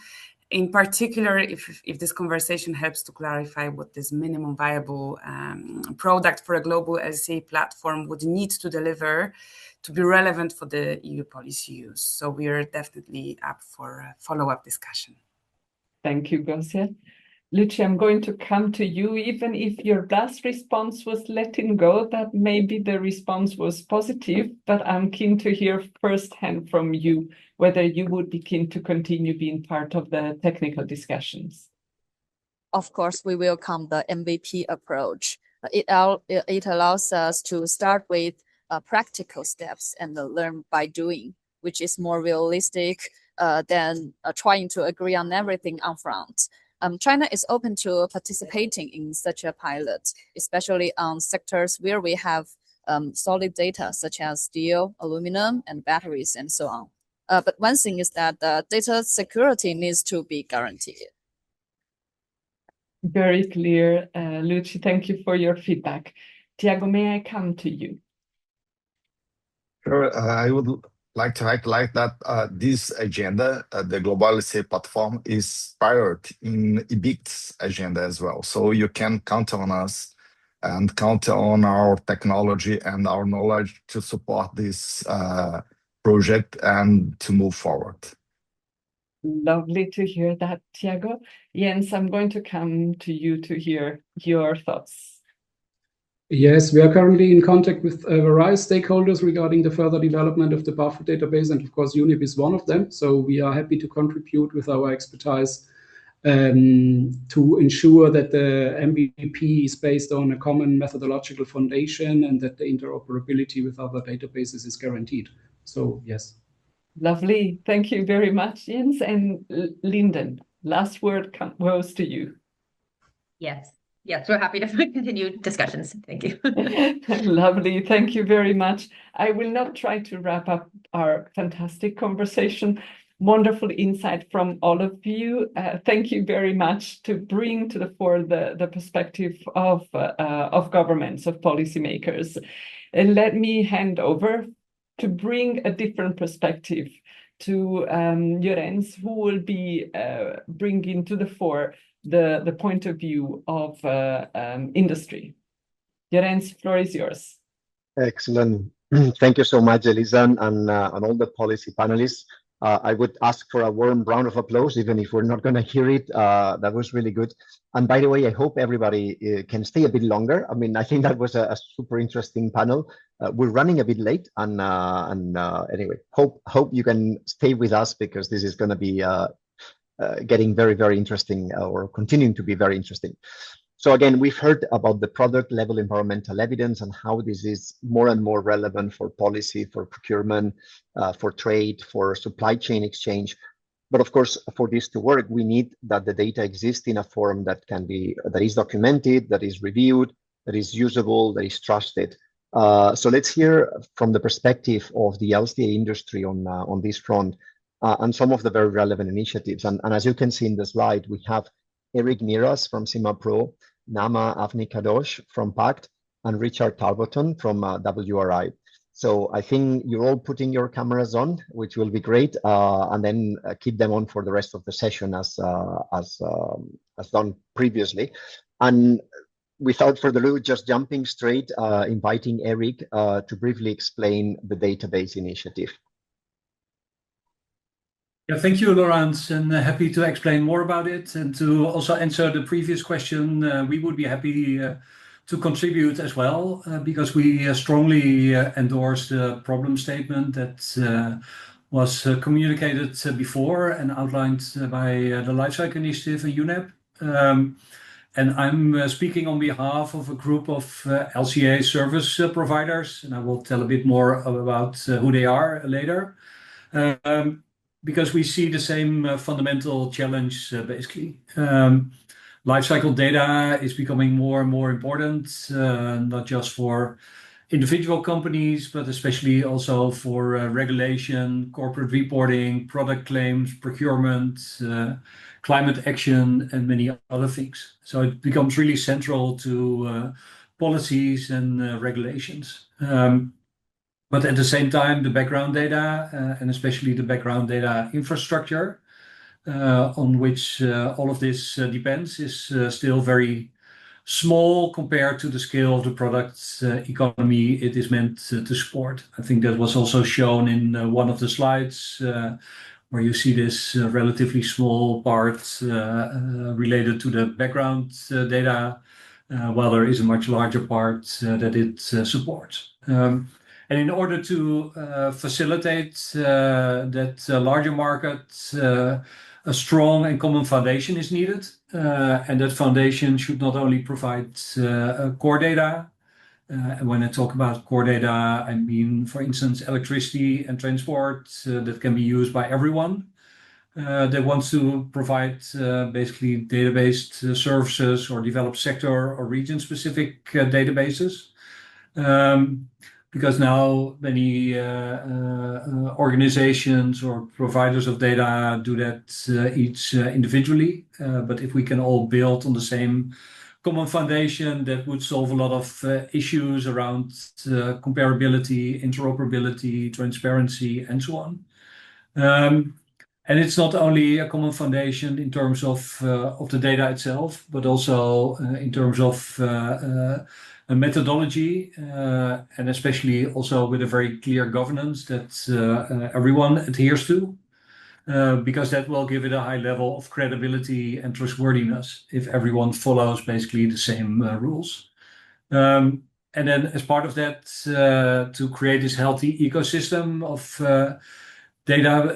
In particular, if this conversation helps to clarify what this minimum viable product for a global LCA platform would need to deliver to be relevant for the EU policy use. So we are definitely up for a follow-up discussion. Thank you, Gosia. Luchi, I'm going to come to you. Even if your last response was letting go, that maybe the response was positive, but I'm keen to hear firsthand from you whether you would be keen to continue being part of the technical discussions. Of course, we welcome the MVP approach. It allows us to start with practical steps and learn by doing, which is more realistic than trying to agree on everything upfront. China is open to participating in such a pilot, especially on sectors where we have solid data such as steel, aluminum, and batteries, and so on. But one thing is that the data security needs to be guaranteed. Very clear, Luchi. Thank you for your feedback. Tiago, may I come to you? Sure. I would like to highlight that this agenda, the Global LCA Platform, is priority in EBIC's agenda as well. So you can count on us and count on our technology and our knowledge to support this project and to move forward. Lovely to hear that, Tiago. Jens, I'm going to come to you to hear your thoughts. Yes, we are currently in contact with various stakeholders regarding the further development of the BAFO database, and of course UNEP is one of them. So we are happy to contribute with our expertise to ensure that the MVP is based on a common methodological foundation and that the interoperability with other databases is guaranteed. So yes. Lovely. Thank you very much, Jens. And Linden, last word goes to you. Yes. Yes, we're happy to continue discussions. Thank you. Lovely. Thank you very much. I will now try to wrap up our fantastic conversation. Wonderful insight from all of you. Thank you very much to bring to the fore the perspective of governments, of policymakers. And let me hand over to bring a different perspective to Llorenç, who will be bringing to the fore the point of view of industry. Llorenç, the floor is yours. Excellent. Thank you so much, Elisa, and all the policy panelists. I would ask for a warm round of applause, even if we're not going to hear it. That was really good. And by the way, I hope everybody can stay a bit longer. I mean, I think that was a super interesting panel. We're running a bit late, and anyway, hope you can stay with us because this is going to be getting very, very interesting, or continuing to be very interesting. So again, we've heard about the product level environmental evidence and how this is more and more relevant for policy, for procurement, for trade, for supply chain exchange. But of course, for this to work, we need that the data exists in a form that is documented, that is reviewed, that is usable, that is trusted. So let's hear from the perspective of the LCA industry on this front. And some of the very relevant initiatives. And as you can see in the slide, we have Eric Mieras from SimaPro, Naama Avni-Kadosh from PACT, and Richard Tarboton from WRI. So I think you're all putting your cameras on, which will be great, and then keep them on for the rest of the session as done previously. And without further ado, just jumping straight, inviting Eric to briefly explain the database initiative. Yeah, thank you, Llorenç, and happy to explain more about it and to also answer the previous question. We would be happy to contribute as well because we strongly endorse the problem statement that was communicated before and outlined by the Lifecycle Initiative and UNEP. And I'm speaking on behalf of a group of LCA service providers, and I will tell a bit more about who they are later. Because we see the same fundamental challenge, basically. Lifecycle data is becoming more and more important, not just for individual companies, but especially also for regulation, corporate reporting, product claims, procurement, climate action, and many other things. So it becomes really central to policies and regulations. But at the same time, the background data, and especially the background data infrastructure, on which all of this depends is still very small compared to the scale of the product economy it is meant to support. I think that was also shown in one of the slides where you see this relatively small part related to the background data, while there is a much larger part that it supports. And in order to facilitate that larger market, a strong and common foundation is needed. And that foundation should not only provide core data. And when I talk about core data, I mean, for instance, electricity and transport that can be used by everyone that wants to provide basically database services or develop sector or region-specific databases. Because now many organizations or providers of data do that each individually. But if we can all build on the same common foundation, that would solve a lot of issues around comparability, interoperability, transparency, and so on. And it's not only a common foundation in terms of the data itself, but also in terms of a methodology, and especially also with a very clear governance that everyone adheres to, because that will give it a high level of credibility and trustworthiness if everyone follows basically the same rules. And then as part of that, to create this healthy ecosystem of data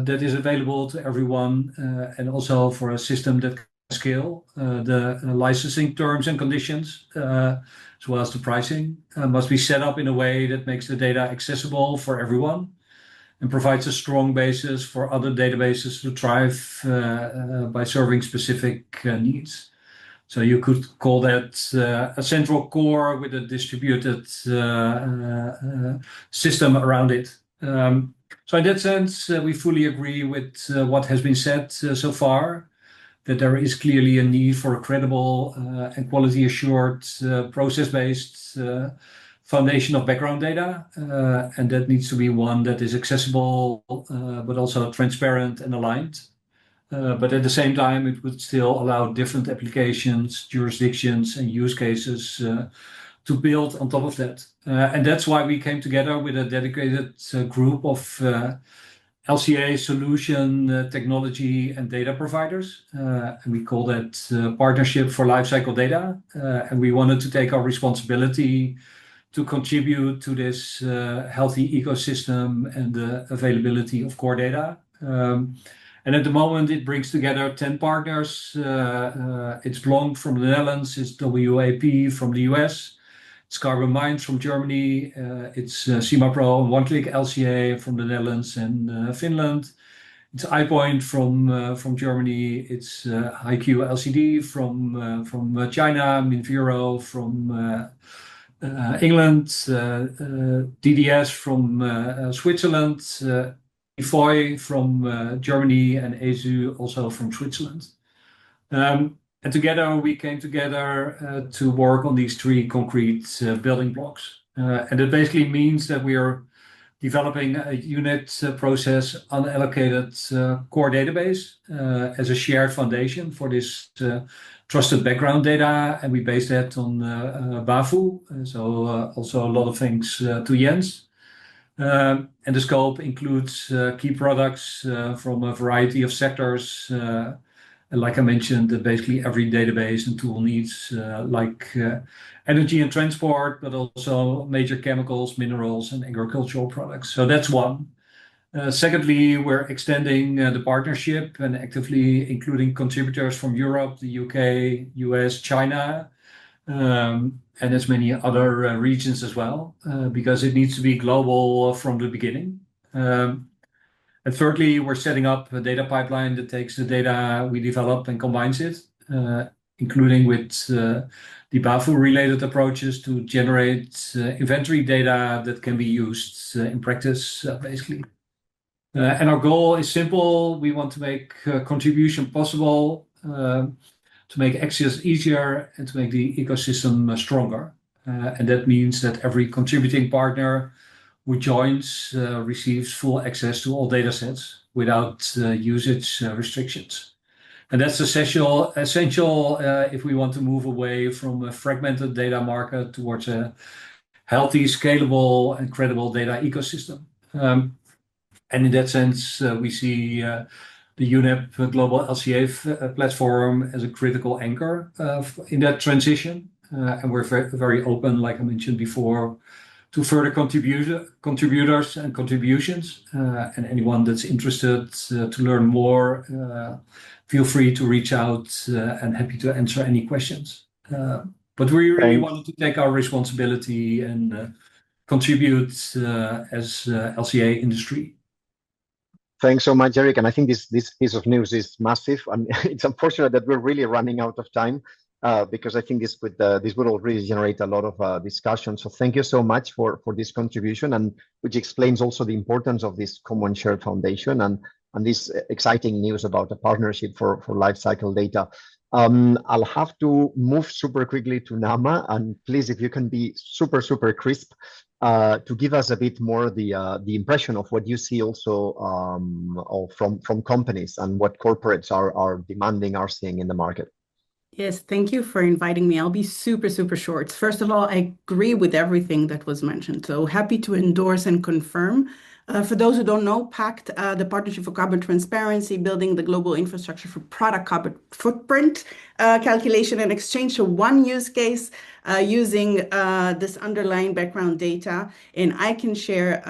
that is available to everyone, and also for a system that scale, the licensing terms and conditions, as well as the pricing, must be set up in a way that makes the data accessible for everyone and provides a strong basis for other databases to thrive by serving specific needs. So you could call that a central core with a distributed system around it. So in that sense, we fully agree with what has been said so far, that there is clearly a need for a credible and quality assured process-based foundation of background data. And that needs to be one that is accessible, but also transparent and aligned. But at the same time, it would still allow different applications, jurisdictions, and use cases to build on top of that. And that's why we came together with a dedicated group of LCA solution technology and data providers. And we call that Partnership for Lifecycle Data. And we wanted to take our responsibility to contribute to this healthy ecosystem and the availability of core data. And at the moment, it brings together 10 partners. It's Blanc from the Netherlands, it's WAP from the US, it's Carbon Minds from Germany, it's SimaPro and One-Click LCA from the Netherlands and Finland. It's iPoint from Germany. It's HiQ LCD from China, Minviro from England, DDS from Switzerland, EFOI from Germany, and ESU also from Switzerland. And together we came together to work on these three concrete building blocks. And it basically means that we are developing a unit process unallocated core database as a shared foundation for this trusted background data. And we base that on BAFU, so also a lot of thanks to Jens. And the scope includes key products from a variety of sectors. And like I mentioned, basically every database and tool needs, like energy and transport, but also major chemicals, minerals, and agricultural products. So that's one. Secondly, we're extending the partnership and actively including contributors from Europe, the UK, US, China, and as many other regions as well, because it needs to be global from the beginning. And thirdly, we're setting up a data pipeline that takes the data we develop and combines it, including with the BAFU-related approaches to generate inventory data that can be used in practice, basically. And our goal is simple. We want to make contribution possible, to make access easier, and to make the ecosystem stronger. And that means that every contributing partner who joins receives full access to all data sets without usage restrictions. And that's essential if we want to move away from a fragmented data market towards a healthy, scalable, and credible data ecosystem. And in that sense, we see the UNEP global LCA platform as a critical anchor in that transition. And we're very open, like I mentioned before, to further contributors and contributions. And anyone that's interested to learn more, feel free to reach out and happy to answer any questions. But we really wanted to take our responsibility and contribute as LCA industry. Thanks so much, Eric. And I think this piece of news is massive. And it's unfortunate that we're really running out of time because I think this would already generate a lot of discussion. So thank you so much for this contribution, and which explains also the importance of this common shared foundation and this exciting news about a partnership for life cycle data. I'll have to move super quickly to Naama, and please, if you can be super crisp, to give us a bit more the impression of what you see also from companies and what corporates are demanding, are seeing in the market. Yes, thank you for inviting me. I'll be super short. First of all, I agree with everything that was mentioned. So happy to endorse and confirm. For those who don't know, PACT, the Partnership for Carbon Transparency, building the global infrastructure for product carbon footprint calculation and exchange. So one use case using this underlying background data, and I can share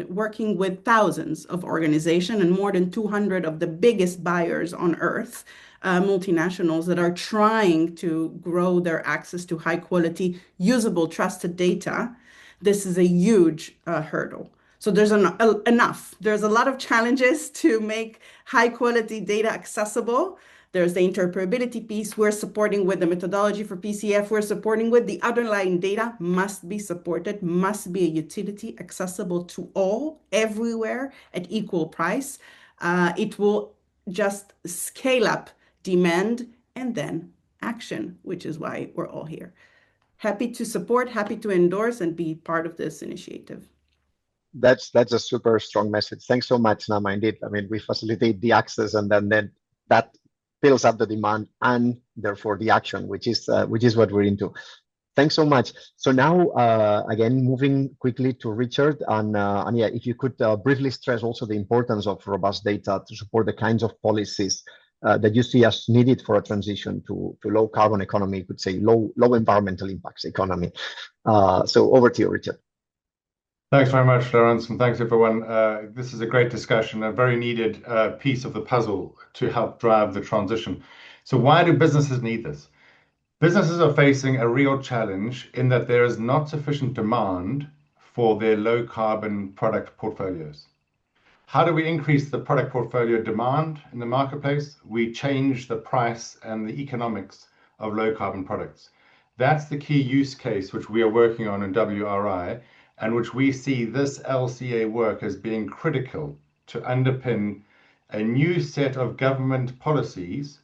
working with thousands of organizations and more than 200 of the biggest buyers on earth, multinationals that are trying to grow their access to high quality, usable, trusted data. This is a huge hurdle. So there's there's a lot of challenges to make high quality data accessible. There's the interoperability piece. We're supporting with the methodology for PCF. We're supporting with the underlying data must be supported, must be a utility accessible to all, everywhere at equal price. It will just scale up demand and then action, which is why we're all here. Happy to support, happy to endorse and be part of this initiative. That's a super strong message. Thanks so much, Naama. Indeed, I mean, we facilitate the access, and then that fills up the demand and therefore the action, which is what we're into. Thanks so much. So now, again, moving quickly to Richard, and yeah, if you could briefly stress also the importance of robust data to support the kinds of policies that you see as needed for a transition to low carbon economy, could say low environmental impacts economy. So over to you, Richard. Thanks very much, Llorenç, and thanks everyone. This is a great discussion, a very needed piece of the puzzle to help drive the transition. So why do businesses need this? Businesses are facing a real challenge in that there is not sufficient demand for their low carbon product portfolios. How do we increase the product portfolio demand in the marketplace? We change the price and the economics of low carbon products. That's the key use case which we are working on in WRI, and which we see this LCA work as being critical to underpin a new set of government policies,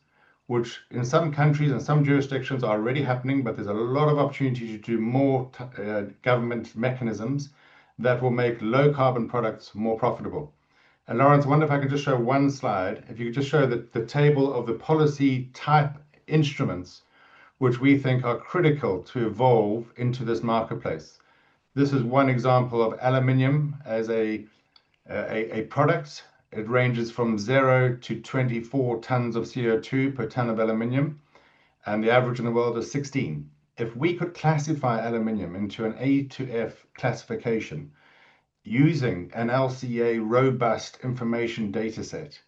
which in some countries and some jurisdictions are already happening, but there's a lot of opportunity to do more government mechanisms that will make low carbon products more profitable. And Llorenç, I wonder if I could just show one slide. If you could just show the table of the policy type instruments, which we think are critical to evolve into this marketplace. This is one example of aluminium as a product. It ranges from 0 to 24 tons of CO2 per ton of aluminium, and the average in the world is 16. If we could classify aluminium into an A to F classification using an LCA robust information data set,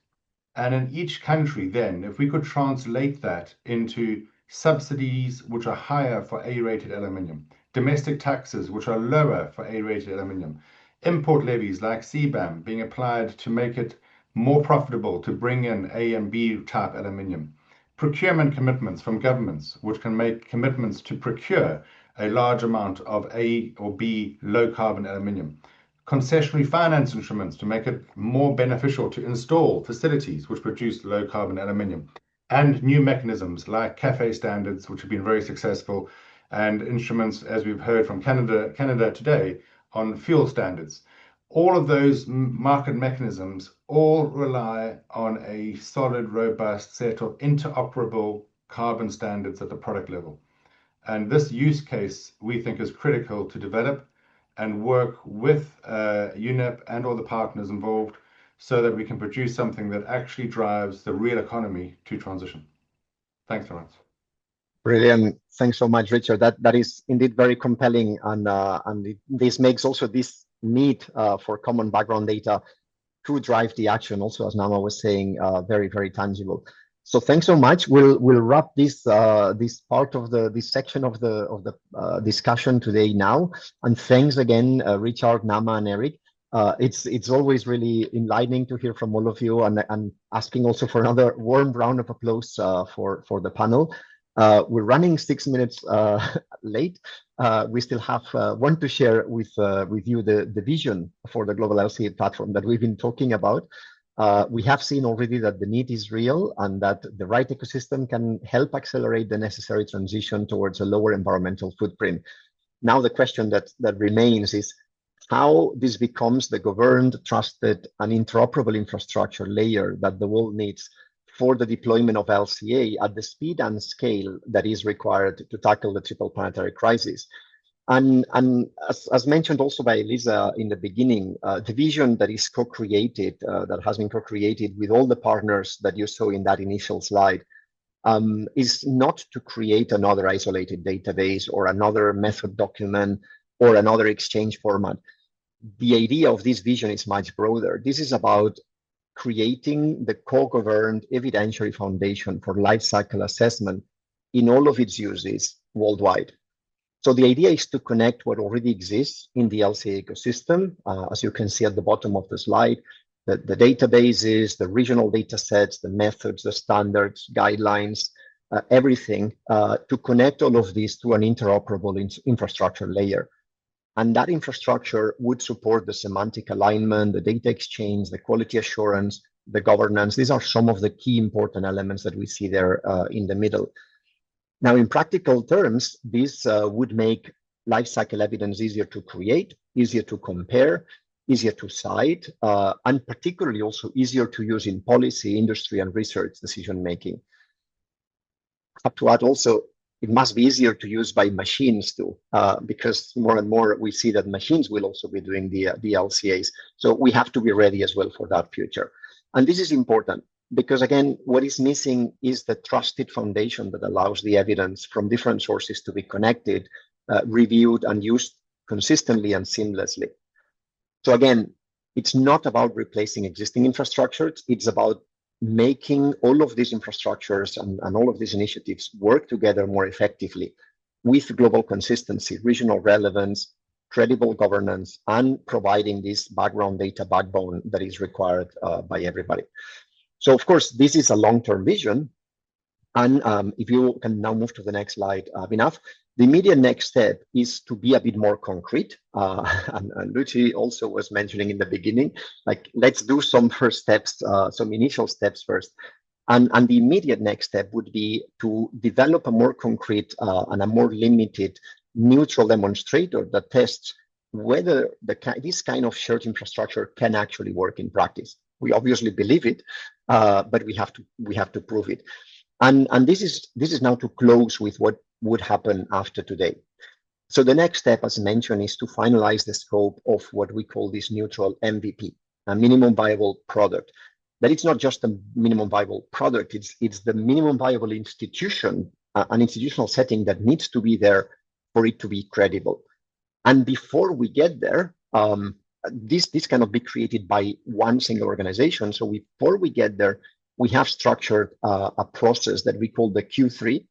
and in each country then, if we could translate that into subsidies which are higher for A-rated aluminium, domestic taxes which are lower for A-rated aluminium, import levies like CBAM being applied to make it more profitable to bring in A and B type aluminium, procurement commitments from governments which can make commitments to procure a large amount of A or B low carbon aluminium, concessionary finance instruments to make it more beneficial to install facilities which produce low carbon aluminium, and new mechanisms like CAFE standards, which have been very successful, and instruments, as we've heard from Canada today, on fuel standards. All of those market mechanisms all rely on a solid, robust set of interoperable carbon standards at the product level. And this use case, we think, is critical to develop and work with UNEP and all the partners involved so that we can produce something that actually drives the real economy to transition. Thanks, Llorenç. Brilliant. Thanks so much, Richard. That is indeed very compelling, and this makes also this need for common background data to drive the action, also as Naama was saying, very, very tangible. So thanks so much. We'll wrap this this part of this section of the discussion today now. And thanks again, Richard, Naama, and Eric. It's always really enlightening to hear from all of you, and asking also for another warm round of applause for the panel. We're running 6 minutes late. We still have one to share with you the vision for the global LCA platform that we've been talking about. We have seen already that the need is real and that the right ecosystem can help accelerate the necessary transition towards a lower environmental footprint. Now the question that remains is how this becomes the governed, trusted, and interoperable infrastructure layer that the world needs for the deployment of LCA at the speed and scale that is required to tackle the triple planetary crisis. And as mentioned also by Elisa in the beginning, the vision that is co-created, that has been co-created with all the partners that you saw in that initial slide, is not to create another isolated database or another method document or another exchange format. The idea of this vision is much broader. This is about creating the co-governed evidentiary foundation for life cycle assessment in all of its uses worldwide. So the idea is to connect what already exists in the LCA ecosystem, as you can see at the bottom of the slide, the databases, the regional data sets, the methods, the standards, guidelines, everything, to connect all of these to an interoperable infrastructure layer. And that infrastructure would support the semantic alignment, the data exchange, the quality assurance, the governance. These are some of the key important elements that we see there in the middle. Now, in practical terms, this would make lifecycle evidence easier to create, easier to compare, easier to cite, and particularly also easier to use in policy, industry, and research decision-making. I have to add also, it must be easier to use by machines too, because more and more we see that machines will also be doing the LCAs. So we have to be ready as well for that future. And this is important because, again, what is missing is the trusted foundation that allows the evidence from different sources to be connected, reviewed, and used consistently and seamlessly. So again, it's not about replacing existing infrastructures. It's about making all of these infrastructures and all of these initiatives work together more effectively with global consistency, regional relevance, credible governance, and providing this background data backbone that is required by everybody. So, of course, this is a long-term vision. And if you can now move to the next slide, Abhinav, the immediate next step is to be a bit more concrete. And Luchi also was mentioning in the beginning, like, let's do some first steps, some initial steps first. And the immediate next step would be to develop a more concrete and a more limited neutral demonstrator that tests whether this kind of shared infrastructure can actually work in practice. We obviously believe it, but we have to prove it. And this is now to close with what would happen after today. So the next step, as mentioned, is to finalize the scope of what we call this neutral MVP, a minimum viable product. But it's not just a minimum viable product, it's the minimum viable institution, an institutional setting that needs to be there for it to be credible. And before we get there, this cannot be created by one single organization. So before we get there, we have structured a process that we call the Q3,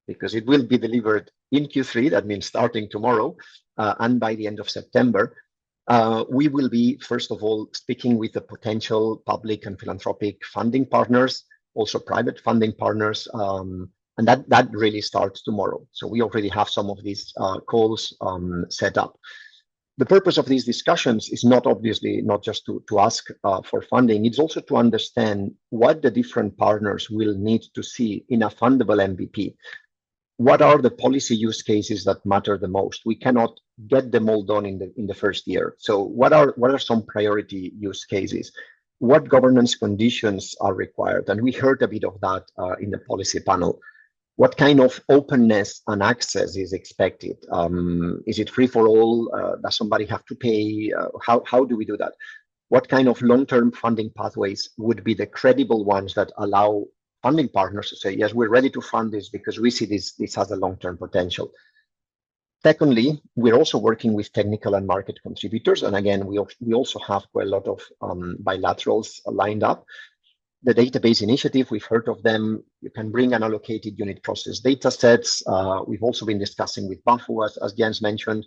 because it will be delivered in Q3, that means starting tomorrow, and by the end of September. We will be, first of all, speaking with the potential public and philanthropic funding partners, also private funding partners, and that really starts tomorrow. So we already have some of these calls set up. The purpose of these discussions is obviously not just to ask for funding, it's also to understand what the different partners will need to see in a fundable MVP. what are the policy use cases that matter the most? We cannot get them all done in the first year. So what are some priority use cases? What governance conditions are required? And we heard a bit of that in the policy panel. What kind of openness and access is expected? Is it free for all? Does somebody have to pay? How do we do that? What kind of long-term funding pathways would be the credible ones that allow funding partners to say, yes, we're ready to fund this because we see this has a long-term potential. Secondly, we're also working with technical and market contributors. And again, we also have quite a lot of bilaterals lined up. The database initiative, we've heard of them. You can bring unallocated unit process data sets. We've also been discussing with BAFU, as Jens mentioned.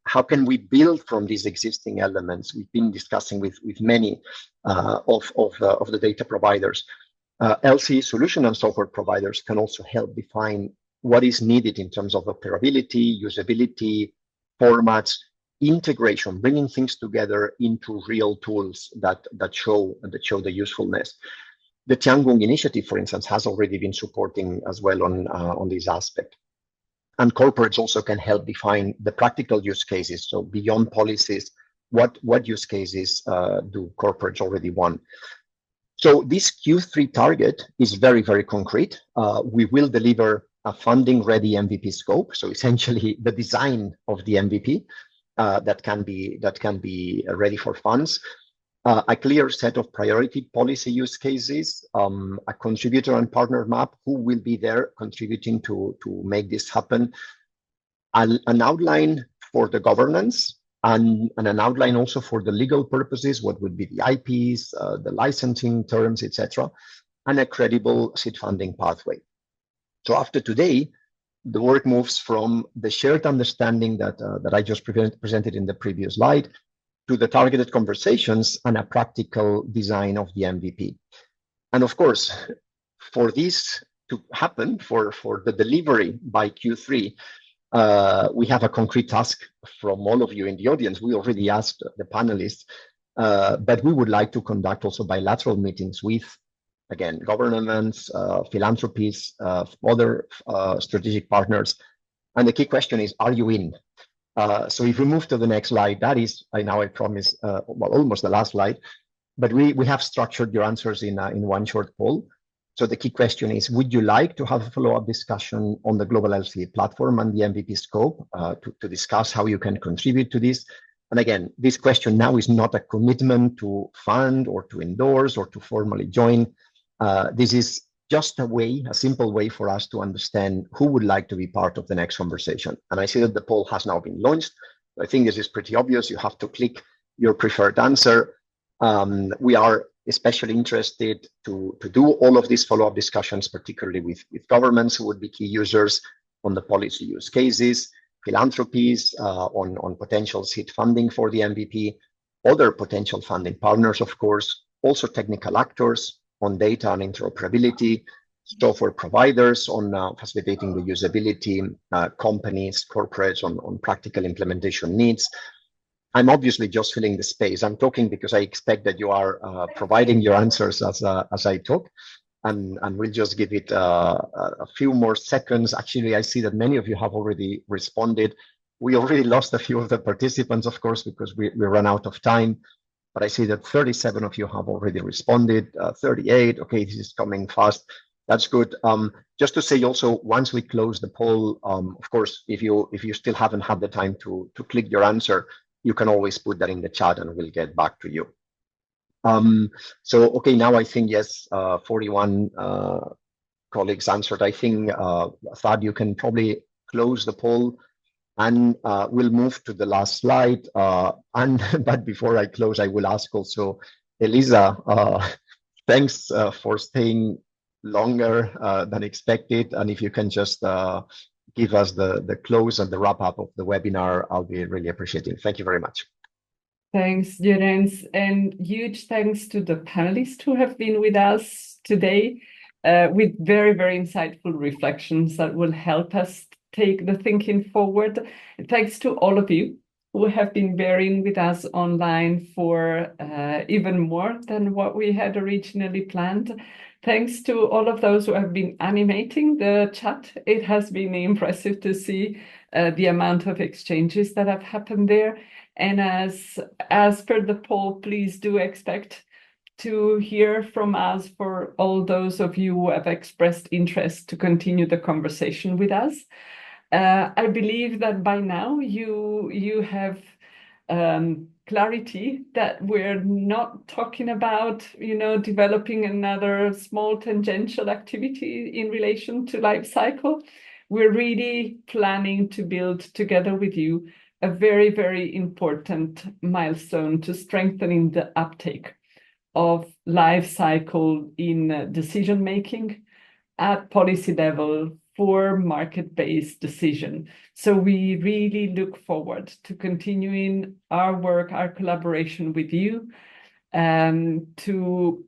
How can we build from these existing elements? We've been discussing with many of the data providers. LCA solution and software providers can also help define what is needed in terms of operability, usability, formats, integration, bringing things together into real tools that show the usefulness. The Tiago initiative, for instance, has already been supporting as well on this aspect. And corporates also can help define the practical use cases. So beyond policies, what use cases do corporates already want? So this Q3 target is very, very concrete. We will deliver a funding-ready MVP scope. So essentially the design of the MVP that can be ready for funds. A clear set of priority policy use cases, a contributor and partner map, who will be there contributing to make this happen, an outline for the governance, and an outline also for the legal purposes, what would be the IPs, the licensing terms, etc., and a credible seed funding pathway. So after today, the work moves from the shared understanding that I just presented in the previous slide to the targeted conversations and a practical design of the MVP. And of course, for this to happen, for the delivery by Q3, we have a concrete task from all of you in the audience. We already asked the panelists, but we would like to conduct also bilateral meetings with, again, governments, philanthropies, other strategic partners. And the key question is, are you in? So if we move to the next slide, that is, I promise, well, almost the last slide, but we have structured your answers in one short poll. So the key question is, would you like to have a follow-up discussion on the global LCA platform and the MVP scope to discuss how you can contribute to this? And again, this question now is not a commitment to fund or to endorse or to formally join. This is just a simple way for us to understand who would like to be part of the next conversation. And I see that the poll has now been launched. I think this is pretty obvious. You have to click your preferred answer. We are especially interested to do all of these follow-up discussions, particularly with governments who would be key users on the policy use cases, philanthropies on potential seed funding for the MVP, other potential funding partners, of course, also technical actors on data and interoperability, software providers on facilitating the usability, companies, corporates on practical implementation needs. I'm obviously just filling the space. I'm talking because I expect that you are providing your answers as I talk, and we'll just give it a few more seconds. Actually, I see that many of you have already responded. We already lost a few of the participants, of course, because we ran out of time. But I see that 37 of you have already responded, 38. Okay, this is coming fast. That's good. Just to say also, once we close the poll, of course, if you still haven't had the time to click your answer, you can always put that in the chat and we'll get back to you. So, okay, now I think, yes, 41 colleagues answered. I think, Thad, you can probably close the poll. And we'll move to the last slide. But before I close, I will ask also Elisa, thanks for staying longer than expected. And if you can just give us the close and the wrap up of the webinar, I'll be really appreciating. Thank you very much. Thanks, Llorenç, and huge thanks to the panelists who have been with us today with very, very insightful reflections that will help us take the thinking forward. Thanks to all of you who have been bearing with us online for even more than what we had originally planned. Thanks to all of those who have been animating the chat. It has been impressive to see the amount of exchanges that have happened there. And as per the poll, please do expect to hear from us for all those of you who have expressed interest to continue the conversation with us. I believe that by now you have clarity that we're not talking about, developing another small tangential activity in relation to life cycle. We're really planning to build together with you a very, very important milestone to strengthening the uptake of life cycle in decision making at policy level for market-based decision. So we really look forward to continuing our work, our collaboration with you, to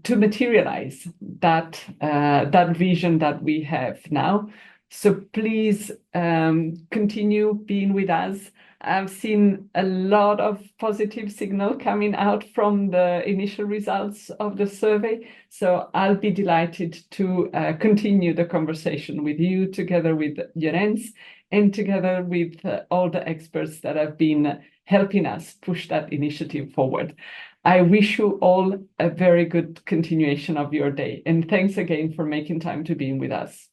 materialize that vision that we have now. So please continue being with us. I've seen a lot of positive signal coming out from the initial results of the survey. So I'll be delighted to continue the conversation with you together with Llorenç and together with all the experts that have been helping us push that initiative forward. I wish you all a very good continuation of your day. And thanks again for making time to be with us.